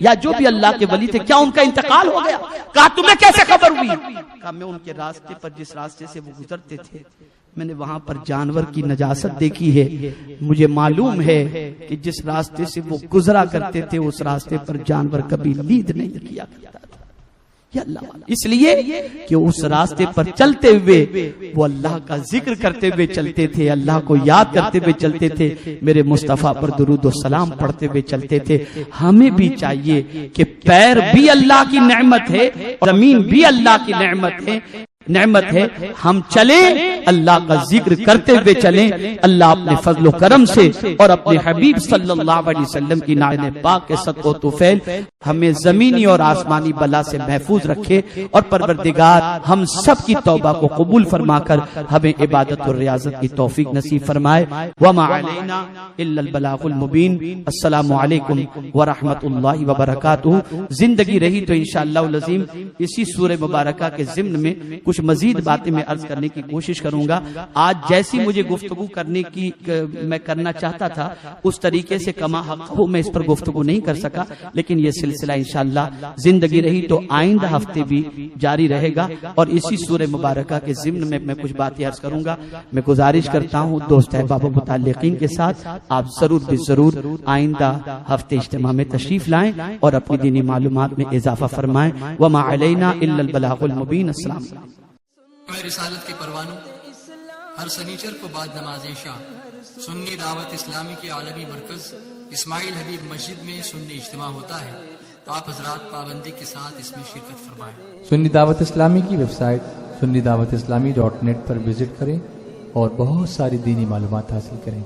या जो भी अल्लाह के वली थे, क्या उनका इंतकाल हो गया? कहा तुम्हें कैसे खबर हुई? कहा मैं उनके रास्ते पर, जिस रास्ते से वो गुजरते थे, मैंने वहां पर जानवर की नजासत देखी है। मुझे मालूम है कि जिस रास्ते से वो गुजरा करते थे, उस रास्ते पर जानवर कभी लीद नहीं किया करता था। इसलिए कि उस रास्ते पर चलते हुए वो अल्लाह का जिक्र करते हुए चलते थे, अल्लाह को याद करते हुए चलते थे, मेरे मुस्तफा पर दुरूद और सलाम पढ़ते हुए चलते थे। हमें भी चाहिए कि पैर भी अल्लाह की नेमत है, जमीन भी अल्लाह की नेमत है, हम चले अल्लाह का जिक्र करते हुए चलें। अल्लाह अपने फजल करम से और अपने हबीब सल्लल्लाहु अलैहि वसल्लम की नाज़ पाक के सदक़ो तुफैल हमें जमीनी और आसमानी बला से महफूज रखे और परवरदिगार हम सब की तौबा को कबूल फरमाकर हमें इबादत और रियाजत की तौफीक नसीब फरमाए। वमा अलैना इल्लल बलागुल मुबीन। अस्सलामु अलैकुम व रहमतुल्लाहि व बरकातुहू। जिंदगी रही तो इंशाअल्लाह अज़ीम इसी सूरह मुबारका के ज़िम्न में कुछ मजीद बातें मैं अर्ज करने की कोशिश करूंगा। आज जैसी मुझे गुफ्तगू करने की मैं करना चाहता था, उस तरीके से कमा हक हो मैं इस पर गुफ्तगू नहीं कर सका, लेकिन ये सिलसिला इंशाअल्लाह जिंदगी रही तो आइंदा हफ्ते भी जारी रहेगा और इसी सूरह मुबारका के ज़िम्न में मैं कुछ बातें अर्ज करूंगा। मैं गुजारिश करता हूँ दोस्त अहबाब मुताल्लिकीन के साथ आप जरूर आइंदा हफ्ते इज्तिमा में तशरीफ लाएं और अपनी दीनी मालूमात में इजाफा फरमाएं। वमा अलैना इल्लल बलागुल मुबीन। अस्सलाम रिसालत के परवानों, हर सनीचर को बाद नमाज शाह सुन्नी दावत इस्लामी के आलमी मरकज इस्माइल हबीब मस्जिद में सुन्नी इज्तिमा होता है, तो आप हजरात पाबंदी के साथ इसमें शिरकत फरमाएं। सुन्नी दावत इस्लामी की वेबसाइट sunnidawatislamI.net पर विजिट करें और बहुत सारी दीनी मालूमात हासिल करें।